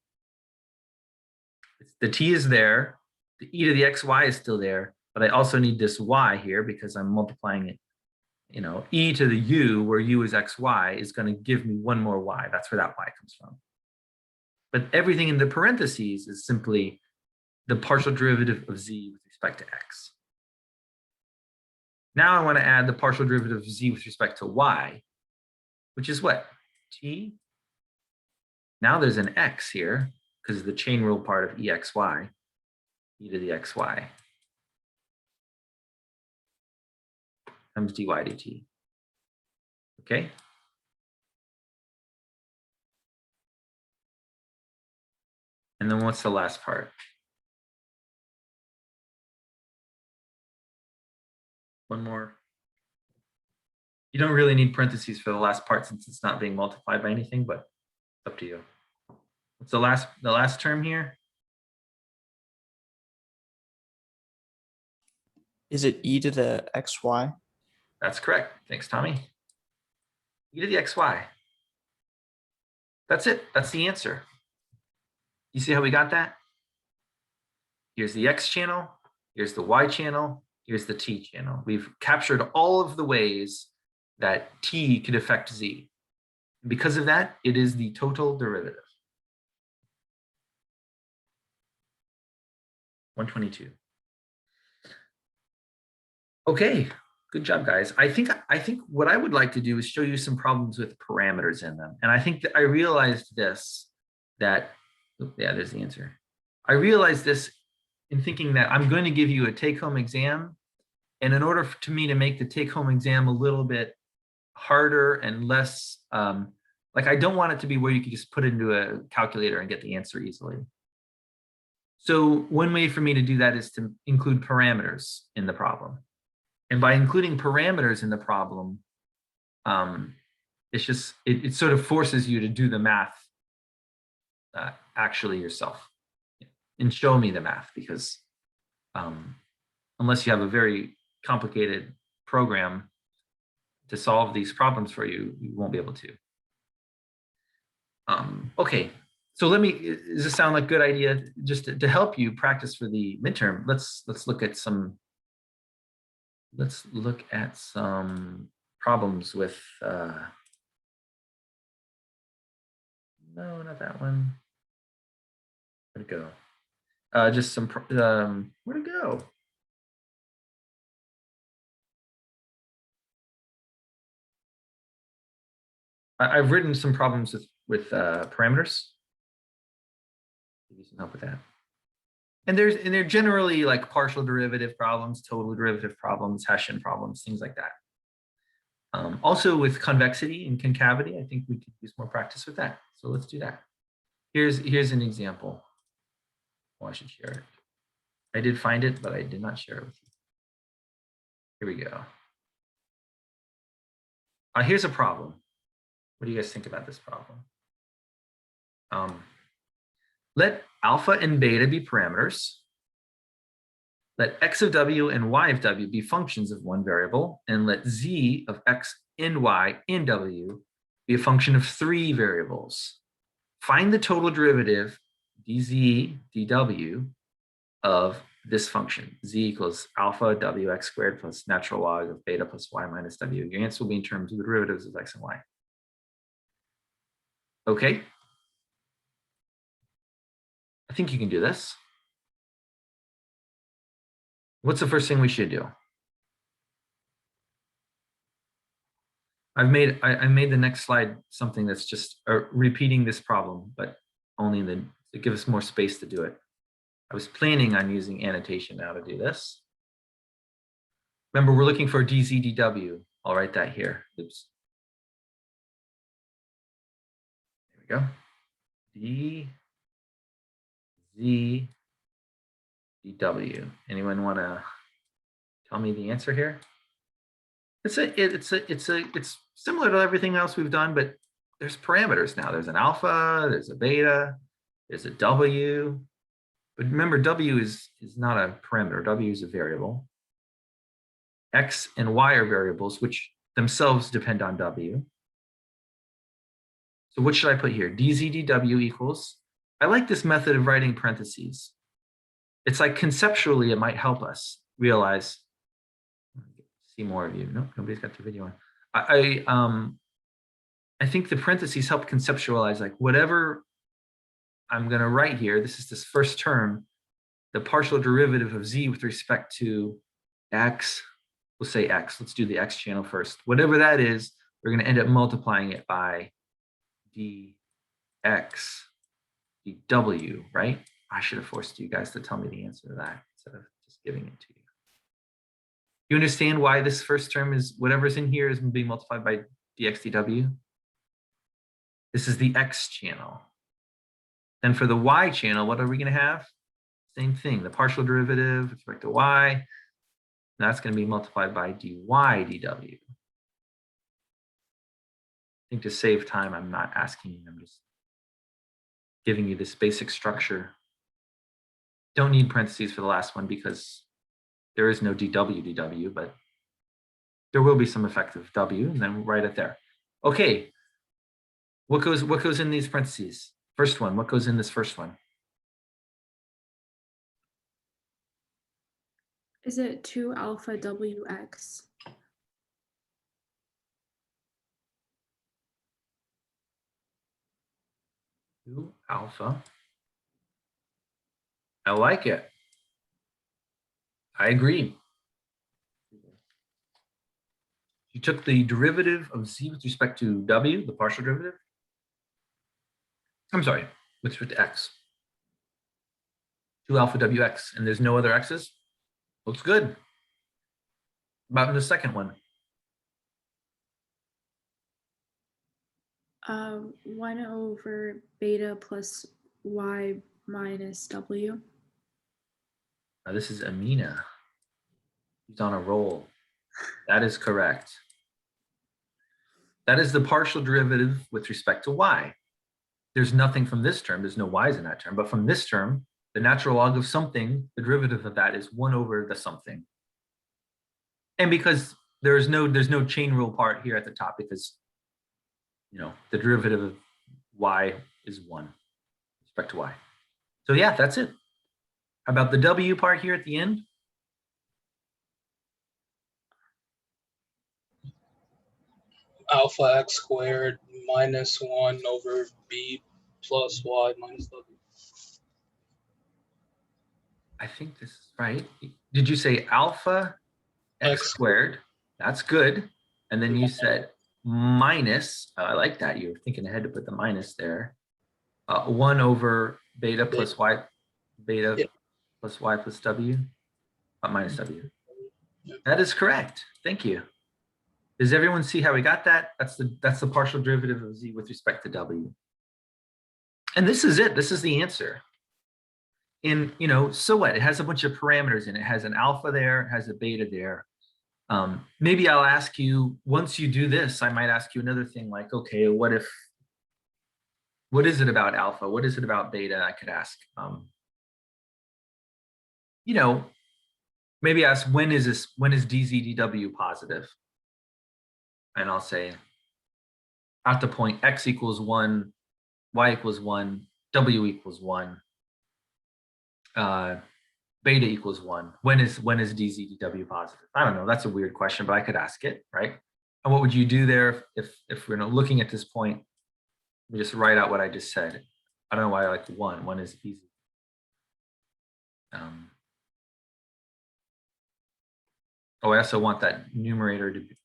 The t is there. The e to the xy is still there, but I also need this y here because I'm multiplying it. E to the u, where u is xy, is going to give me one more y. That's where that y comes from. But everything in the parentheses is simply the partial derivative of z with respect to x. Now I want to add the partial derivative of z with respect to y, which is what? T. Now there's an x here because of the chain rule part of exy, e to the xy times dy dt. Okay. And then what's the last part? One more. You don't really need parentheses for the last part since it's not being multiplied by anything, but it's up to you. What's the last term here? Is it e to the xy? That's correct. Thanks, Tommy. E to the xy. That's it. That's the answer. You see how we got that? Here's the x channel. Here's the y channel. Here's the t channel. We've captured all of the ways that t could affect z. Because of that, it is the total derivative. 122. Okay, good job, guys. I think what I would like to do is show you some problems with parameters in them. And I think that I realized this, that, yeah, there's the answer. I realized this in thinking that I'm going to give you a take-home exam. And in order to me to make the take-home exam a little bit harder and less, like I don't want it to be where you can just put it into a calculator and get the answer easily. So one way for me to do that is to include parameters in the problem. And by including parameters in the problem, it's just, it sort of forces you to do the math actually yourself and show me the math, because unless you have a very complicated program to solve these problems for you, you won't be able to. Okay, so does this sound like a good idea? Just to help you practice for the midterm, let's look at some problems with, no, not that one. Where'd it go? Just some, where'd it go? I've written some problems with parameters. Give you some help with that. And they're generally like partial derivative problems, total derivative problems, Hessian problems, things like that. Also with convexity and concavity, I think we could use more practice with that. So let's do that. Here's an example. Oh, I should share it. I did find it, but I did not share it with you. Here we go. Here's a problem. What do you guys think about this problem? Let alpha and beta be parameters. Let x of w and y of w be functions of one variable, and let z of x and y and w be a function of three variables. Find the total derivative dz dw of this function. Z equals alpha wx squared plus natural log of beta plus y minus w. Your answer will be in terms of the derivatives of x and y. Okay. I think you can do this. What's the first thing we should do? I made the next slide something that's just repeating this problem, but only to give us more space to do it. I was planning on using annotation now to do this. Remember, we're looking for dz dw. I'll write that here. Oops. There we go. dz dw. Anyone want to tell me the answer here? It's similar to everything else we've done, but there's parameters now. There's an alpha, there's a beta, there's a w. But remember, w is not a parameter. W is a variable. X and y are variables, which themselves depend on w. So what should I put here? dz dw equals, I like this method of writing parentheses. It's like conceptually, it might help us realize, see more of you. Nope, nobody's got the video on. I think the parentheses help conceptualize like whatever I'm going to write here. This is this first term. the partial derivative of z with respect to x, we'll say x, let's do the x channel first. Whatever that is, we're going to end up multiplying it by dx dw, right? I should have forced you guys to tell me the answer to that instead of just giving it to you. You understand why this first term is whatever's in here is being multiplied by dx dw? This is the x channel. Then for the y channel, what are we going to have? Same thing, the partial derivative with respect to y. That's going to be multiplied by dy dw. I think to save time, I'm not asking you, I'm just giving you this basic structure. Don't need parentheses for the last one because there is no dw, but there will be some effective w, and then we'll write it there. Okay, what goes in these parentheses? First one, what goes in this first one? Is it 2 alpha wx? 2 alpha. I like it. I agree. You took the derivative of z with respect to w, the partial derivative. I'm sorry, with respect to x. 2 alpha wx, and there's no other x's? Looks good. About in the second one. 1 over beta plus y minus w. Now this is Amina. He's on a roll. That is correct. That is the partial derivative with respect to y. There's nothing from this term. There's no y's in that term. But from this term, the natural log of something, the derivative of that is 1 over the something. And because there's no chain rule part here at the top, because the derivative of y is 1 with respect to y. So yeah, that's it. How about the w part here at the end? Alpha x squared minus 1 over b plus y minus w. I think this is right. Did you say alpha x squared? That's good. And then you said minus, I like that. You were thinking ahead to put the minus there. 1 over beta plus y, beta plus y plus w, minus w. That is correct. Thank you. Does everyone see how we got that? That's the partial derivative of z with respect to w. And this is it. This is the answer. And so what? It has a bunch of parameters in it. It has an alpha there, it has a beta there. Maybe I'll ask you, once you do this, I might ask you another thing like, okay, what is it about alpha? What is it about beta? I could ask, maybe ask, when is dz dw positive? And I'll say, at the point x equals 1, y equals 1, w equals 1, beta equals 1. When is dz dw positive? I don't know. That's a weird question, but I could ask it, right? And what would you do there if we're looking at this point? Let me just write out what I just said. I don't know why I like 1. 1 is easy. Oh, I also want that numerator to be.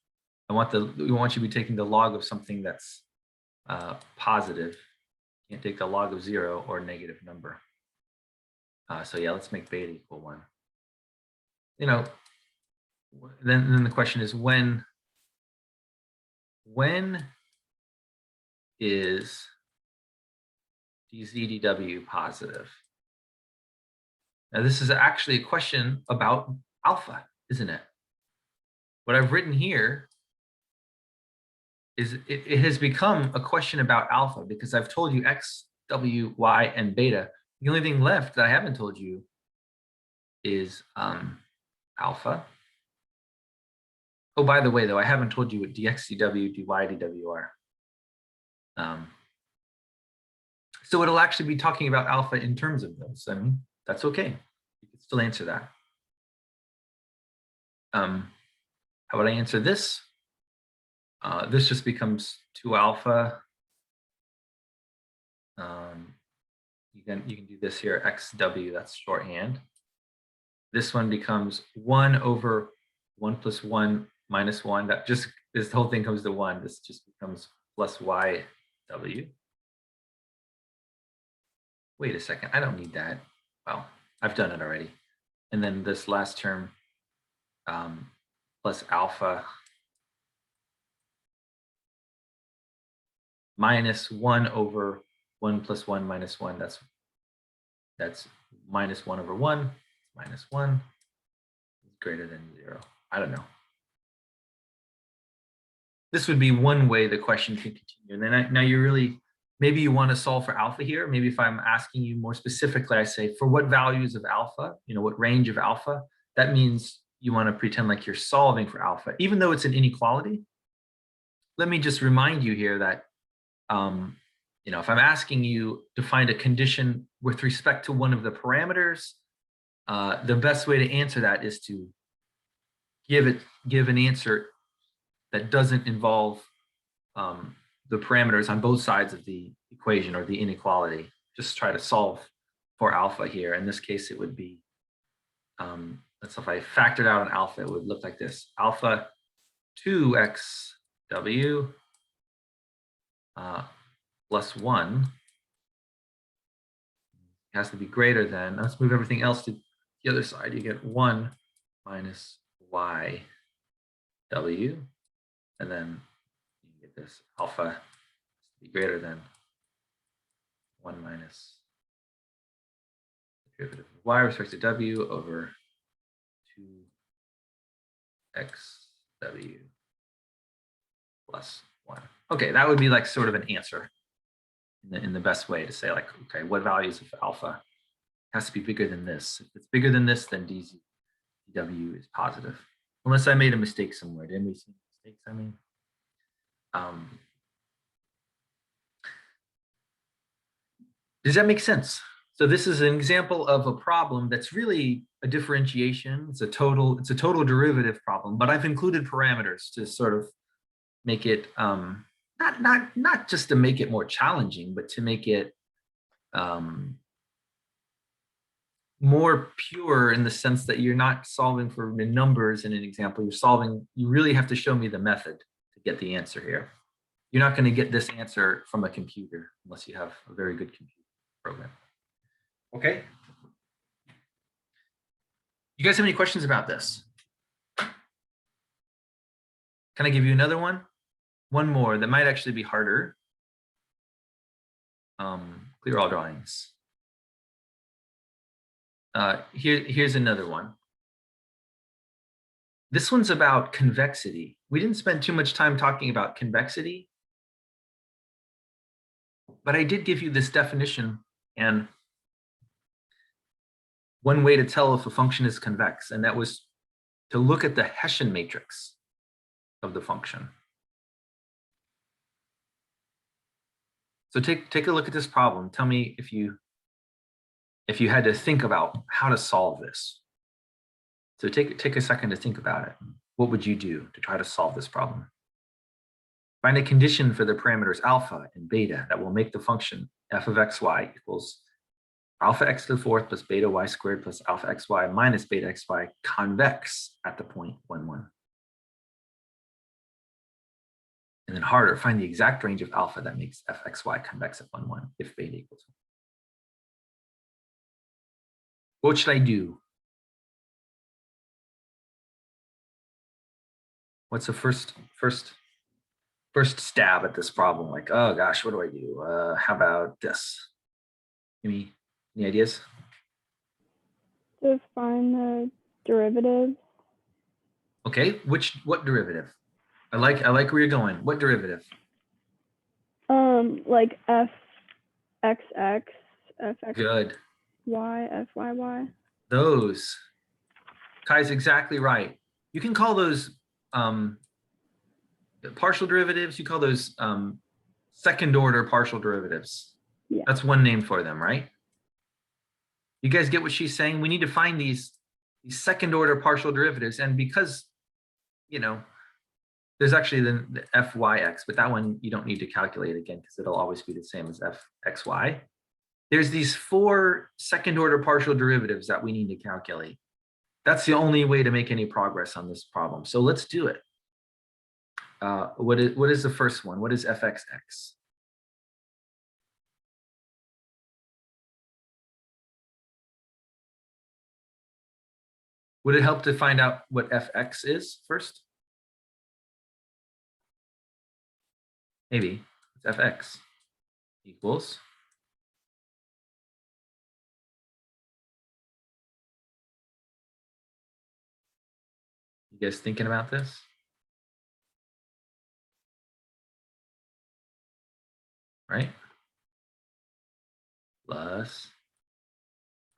We want you to be taking the log of something that's positive. You can't take the log of 0 or negative number. So yeah, let's make beta equal 1. Then the question is when is dz dw positive? Now this is actually a question about alpha, isn't it? What I've written here is it has become a question about alpha because I've told you x, w, y, and beta. The only thing left that I haven't told you is alpha. Oh, by the way, though, I haven't told you what dx dw, dy dw are. So it'll actually be talking about alpha in terms of those. I mean, that's okay. You can still answer that. How would I answer this? This just becomes 2 alpha. You can do this here, xw, that's shorthand. this one becomes 1 over 1 plus 1 minus 1. That just, this whole thing comes to 1. This just becomes plus YW. Wait a second, I don't need that. Well, I've done it already. And then this last term plus alpha minus 1 over 1 plus 1 minus 1. That's minus 1 over 1, minus 1 is greater than 0. I don't know. This would be one way the question can continue. And then now you really, maybe you want to solve for alpha here. Maybe if I'm asking you more specifically, I say for what values of alpha, what range of alpha, that means you want to pretend like you're solving for alpha, even though it's an inequality. Let me just remind you here that if I'm asking you to find a condition with respect to one of the parameters, the best way to answer that is to give an answer that doesn't involve the parameters on both sides of the equation or the inequality. Just try to solve for alpha here. In this case, it would be, so if I factored out an alpha, it would look like this: alpha 2xw plus 1 has to be greater than, let's move everything else to the other side. You get 1 minus y w, and then you get this alpha has to be greater than 1 minus the derivative of y with respect to w over 2xw plus 1. Okay, that would be like sort of an answer in the best way to say, like, okay, what values of alpha has to be bigger than this? If it's bigger than this, then dw is positive. Unless I made a mistake somewhere. Did anybody see mistakes? I mean, does that make sense? So this is an example of a problem that's really a differentiation. It's a total derivative problem, but I've included parameters to sort of make it not just to make it more challenging, but to make it more pure in the sense that you're not solving for the numbers in an example. You really have to show me the method to get the answer here. You're not going to get this answer from a computer unless you have a very good computer program. Okay. You guys have any questions about this? Can I give you another one? One more that might actually be harder. Clear all drawings. Here's another one. This one's about convexity. We didn't spend too much time talking about convexity, but I did give you this definition, and one way to tell if a function is convex, and that was to look at the Hessian matrix of the function. So take a look at this problem. Tell me if you had to think about how to solve this. So take a second to think about it. What would you do to try to solve this problem? Find a condition for the parameters alpha and beta that will make the function f of xy equals alpha x to the fourth plus beta y squared plus alpha xy minus beta xy convex at the point 1, 1. And then harder, find the exact range of alpha that makes fxy convex at 1, 1 if beta equals 1. What should I do? What's the first stab at this problem? Like, oh gosh, what do I do? How about this? Any ideas? To find the derivative. Okay, what derivative? I like where you're going. What derivative? Like f xx, f x Good. y, f y y. Those. Kai's exactly right. You can call those partial derivatives. You call those second order partial derivatives. Yeah. That's one name for them, right? You guys get what she's saying? We need to find these second order partial derivatives, and because there's actually the fyx, but that one you don't need to calculate again because it'll always be the same as fxy. There's these 4 second order partial derivatives that we need to calculate. That's the only way to make any progress on this problem. So let's do it. What is the first one? What is fxx? Would it help to find out what fx is first? Maybe. It's fx equals. You guys thinking about this? Right? Plus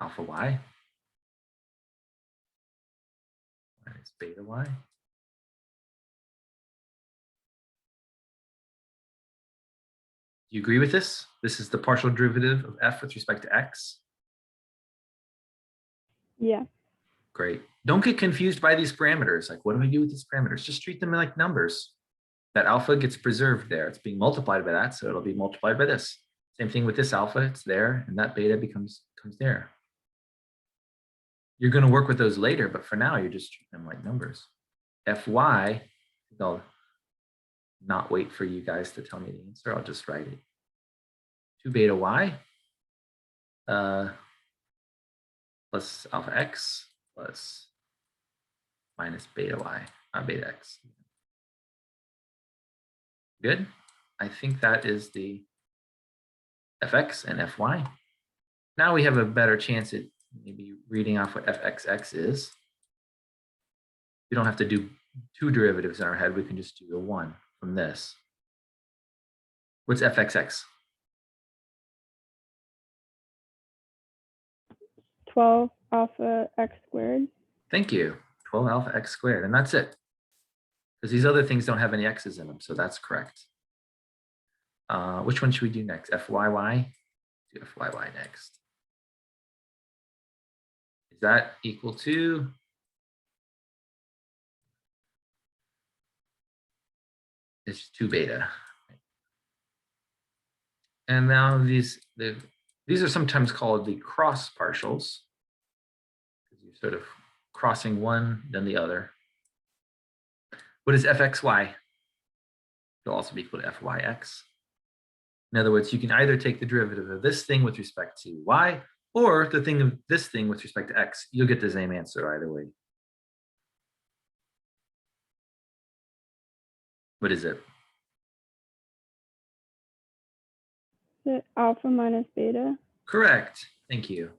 alpha y minus beta y. Do you agree with this? This is the partial derivative of f with respect to x. Yeah. Great. Don't get confused by these parameters. Like, what do I do with these parameters? Just treat them like numbers. That alpha gets preserved there. It's being multiplied by that, so it'll be multiplied by this. Same thing with this alpha, it's there, and that beta comes there. You're going to work with those later, but for now, you just treat them like numbers. Fy, I'll not wait for you guys to tell me the answer. I'll just write it. 2 beta y plus alpha x plus minus beta y, beta x. Good. I think that is the fx and fy. Now we have a better chance at maybe reading off what fxx is. We don't have to do 2 derivatives in our head. We can just do the 1 from this. What's fxx? 12 alpha x squared. Thank you. 12 alpha x squared, and that's it. Because these other things don't have any x's in them, so that's correct. Which one should we do next? Fyy? Do fyy next. Is that equal to? It's 2 beta. And now these are sometimes called the cross partials, because you're sort of crossing one, then the other. What is fxy? It'll also be equal to fyx. In other words, you can either take the derivative of this thing with respect to y, or the thing of this thing with respect to x. You'll get the same answer either way. What is it? The alpha minus beta. Correct. Thank you.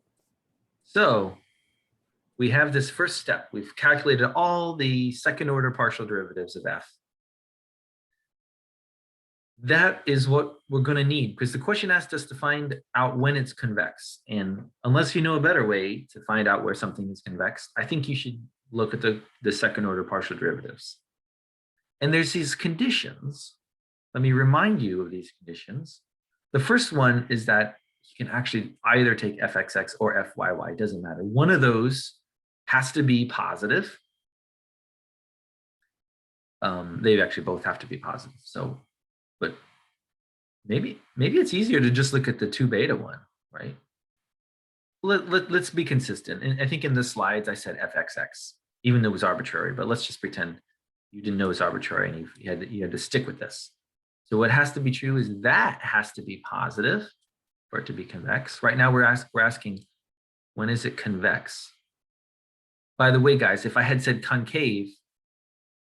So we have this first step. We've calculated all the second order partial derivatives of f. That is what we're going to need, because the question asked us to find out when it's convex. And unless you know a better way to find out where something is convex, I think you should look at the second order partial derivatives. And there's these conditions. Let me remind you of these conditions. The first one is that you can actually either take fxx or fyy, it doesn't matter. One of those has to be positive. They actually both have to be positive. So, but maybe it's easier to just look at the 2 beta one, right? Let's be consistent. And I think in the slides I said fxx, even though it was arbitrary, but let's just pretend you didn't know it was arbitrary and you had to stick with this. So what has to be true is that has to be positive for it to be convex. Right now we're asking, when is it convex? By the way, guys, if I had said concave,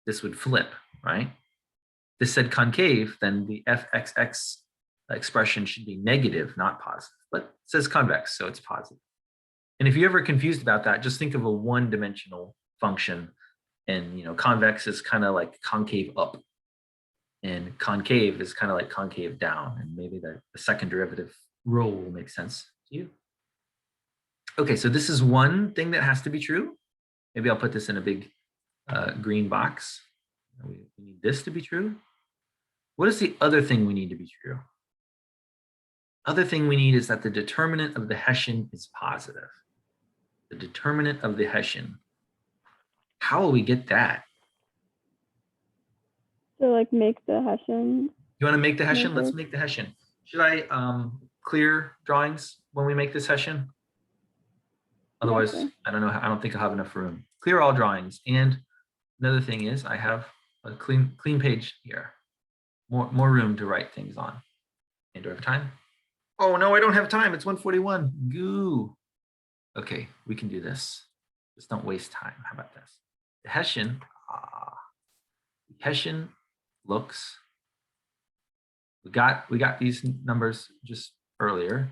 this would flip, right? This said concave, then the fxx expression should be negative, not positive, but it says convex, so it's positive. And if you're ever confused about that, just think of a one-dimensional function, and convex is kind of like concave up, and concave is kind of like concave down, and maybe the second derivative rule will make sense to you. Okay, so this is one thing that has to be true. Maybe I'll put this in a big green box. We need this to be true. What is the other thing we need to be true? Other thing we need is that the determinant of the Hessian is positive. The determinant of the Hessian. How will we get that? So like make the Hessian. You want to make the Hessian? Okay. Let's make the Hessian. Should I clear drawings when we make this Hessian? Otherwise, okay. I don't know. I don't think I'll have enough room. clear all drawings. And another thing is I have a clean page here. More room to write things on. And do I have time? Oh no, I don't have time. It's 1:41. Goo. Okay, we can do this. Just don't waste time. How about this? The Hessian looks. We got these numbers just earlier.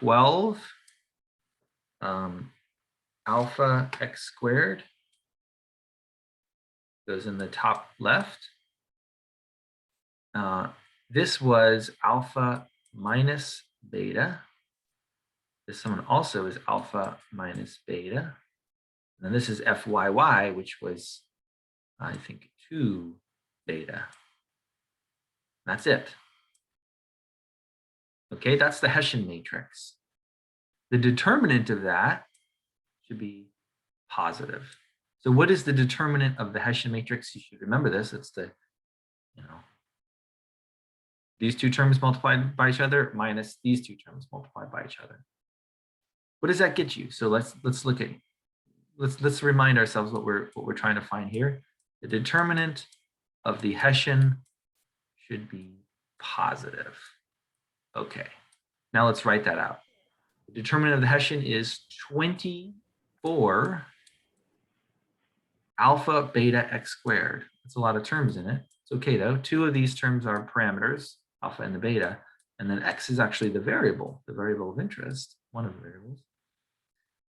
12 alpha x squared goes in the top left. This was alpha minus beta. This one also is alpha minus beta. And then this is FYY, which was, I think, 2 beta. That's it. Okay, that's the Hessian matrix. The determinant of that should be positive. So what is the determinant of the Hessian matrix? You should remember this. It's the, these two terms multiplied by each other minus these two terms multiplied by each other. What does that get you? So let's look at, let's remind ourselves what we're trying to find here. The determinant of the Hessian should be positive. Okay, now let's write that out. The determinant of the Hessian is 24 alpha beta x squared. That's a lot of terms in it. It's okay though. 2 of these terms are parameters, alpha and the beta, and then x is actually the variable of interest, one of the variables.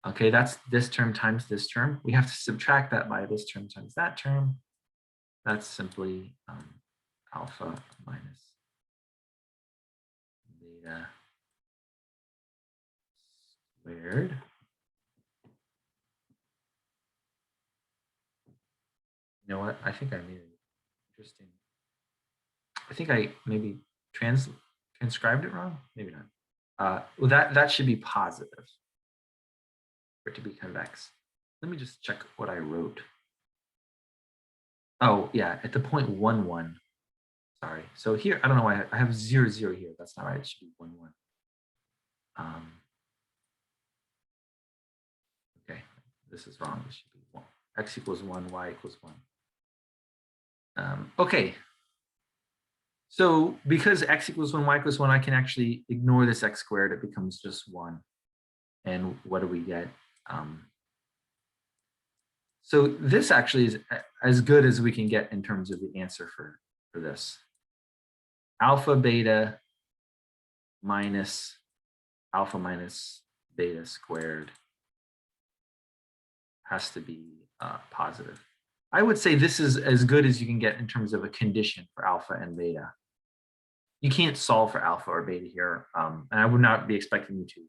Okay, that's this term times this term. We have to subtract that by this term times that term. That's simply alpha minus beta squared. You know what? I think I made it interesting. I think I maybe transcribed it wrong. Maybe not. Well, that should be positive for it to be convex. Let me just check what I wrote. Oh yeah, at the point 1, 1. Sorry. So here, I don't know why I have 0, 0 here. That's not right. It should be 1, 1. Okay, this is wrong. This should be 1. X equals 1, y equals 1. Okay. So because x equals 1, y equals 1, I can actually ignore this x squared. It becomes just 1. And what do we get? So this actually is as good as we can get in terms of the answer for this. Alpha beta minus alpha minus beta squared has to be positive. I would say this is as good as you can get in terms of a condition for alpha and beta. You can't solve for alpha or beta here, and I would not be expecting you to.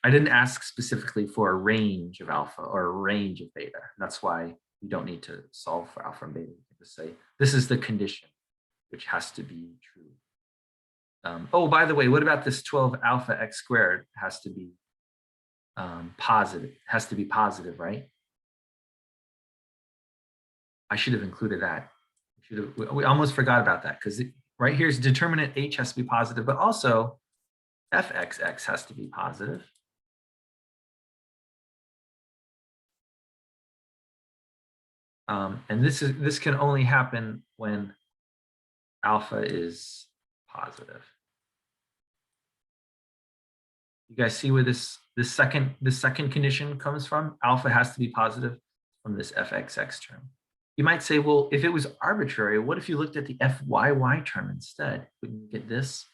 I didn't ask specifically for a range of alpha or a range of beta. That's why you don't need to solve for alpha and beta. You can just say, this is the condition, which has to be true. Oh, by the way, what about this 12 alpha x squared? Has to be positive, has to be positive, right? I should have included that. We almost forgot about that because right here's determinant h has to be positive, but also fxx has to be positive. And this can only happen when alpha is positive. You guys see where this second condition comes from? Alpha has to be positive from this fxx term. You might say, well, if it was arbitrary, what if you looked at the fyy term instead? Wouldn't you get this?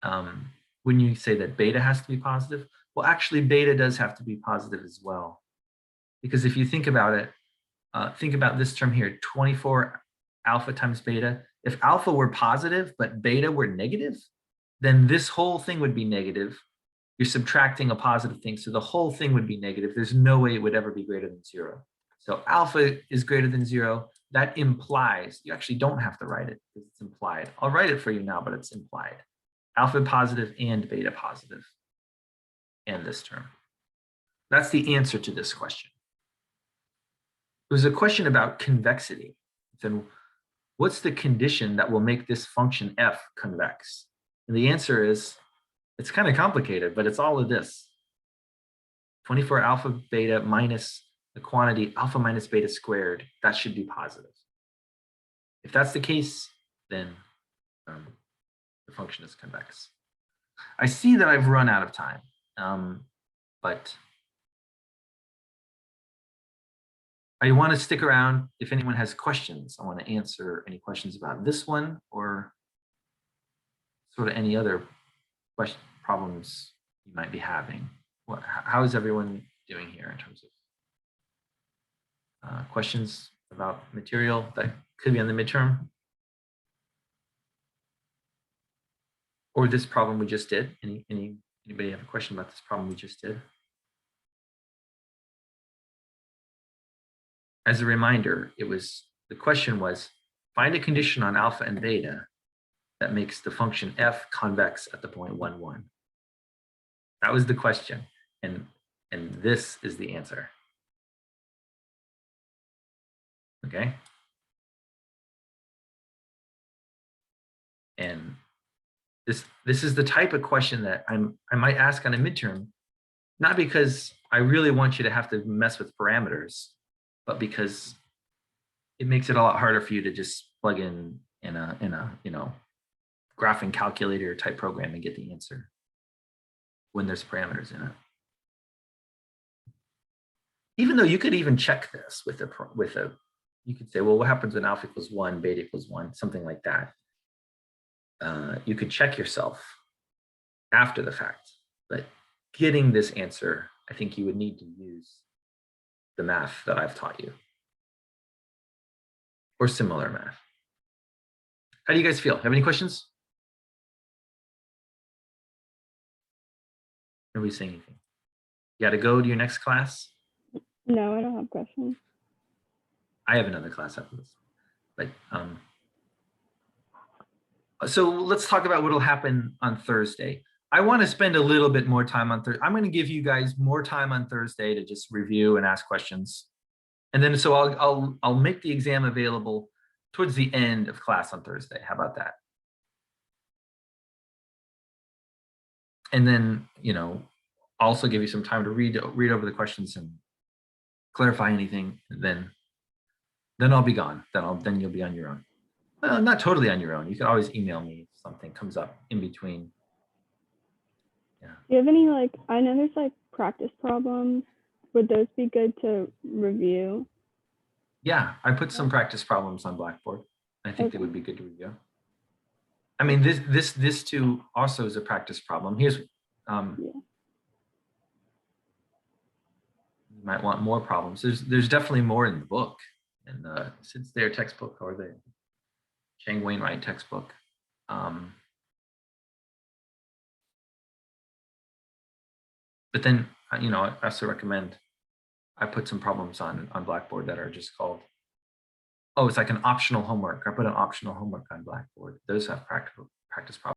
Wouldn't you say that beta has to be positive? Well, actually, beta does have to be positive as well. Because if you think about it, think about this term here, 24 alpha times beta. If alpha were positive, but beta were negative, then this whole thing would be negative. You're subtracting a positive thing, so the whole thing would be negative. There's no way it would ever be greater than 0. So alpha is greater than 0. That implies, you actually don't have to write it because it's implied. I'll write it for you now, but it's implied. Alpha positive and beta positive, and this term. That's the answer to this question. It was a question about convexity. Then what's the condition that will make this function f convex? And the answer is, it's kind of complicated, but it's all of this. 24 alpha beta minus the quantity alpha minus beta squared, that should be positive. If that's the case, then the function is convex. I see that I've run out of time, but I want to stick around. If anyone has questions, I want to answer any questions about this one or sort of any other problems you might be having. How is everyone doing here in terms of questions about material that could be on the midterm? Or this problem we just did? Anybody have a question about this problem we just did? As a reminder, the question was, find a condition on alpha and beta that makes the function f convex at the point 1, 1. That was the question, and this is the answer. Okay. And this is the type of question that I might ask on a midterm, not because I really want you to have to mess with parameters, but because it makes it a lot harder for you to just plug in a graphing calculator type program and get the answer when there's parameters in it. Even though you could even check this with a you could say, well, what happens when alpha equals 1, beta equals 1, something like that. You could check yourself after the fact, but getting this answer, I think you would need to use the math that I've taught you or similar math. How do you guys feel? Have any questions? Nobody's saying anything. You got to go to your next class? No, I don't have questions. I have another class after this, but so let's talk about what will happen on Thursday. I want to spend a little bit more time on Thursday. I'm going to give you guys more time on Thursday to just review and ask questions. And then so I'll make the exam available towards the end of class on Thursday. How about that? And then, also give you some time to read over the questions and clarify anything. And then I'll be gone. Then you'll be on your own. Well, not totally on your own. You can always email me if something comes up in between. Yeah. Do you have any I know there's practice problems. Would those be good to review? Yeah, I put some practice problems on Blackboard. I think they Okay. would be good to review. I mean, this too also is a practice problem. Here's Yeah. you might want more problems. There's definitely more in the book, in the Sid Thayer textbook or the Chang Wainwright textbook. But then, I also recommend I put some problems on Blackboard that are just called, oh, it's like an optional homework. I put an optional homework on Blackboard. Those have practice problems.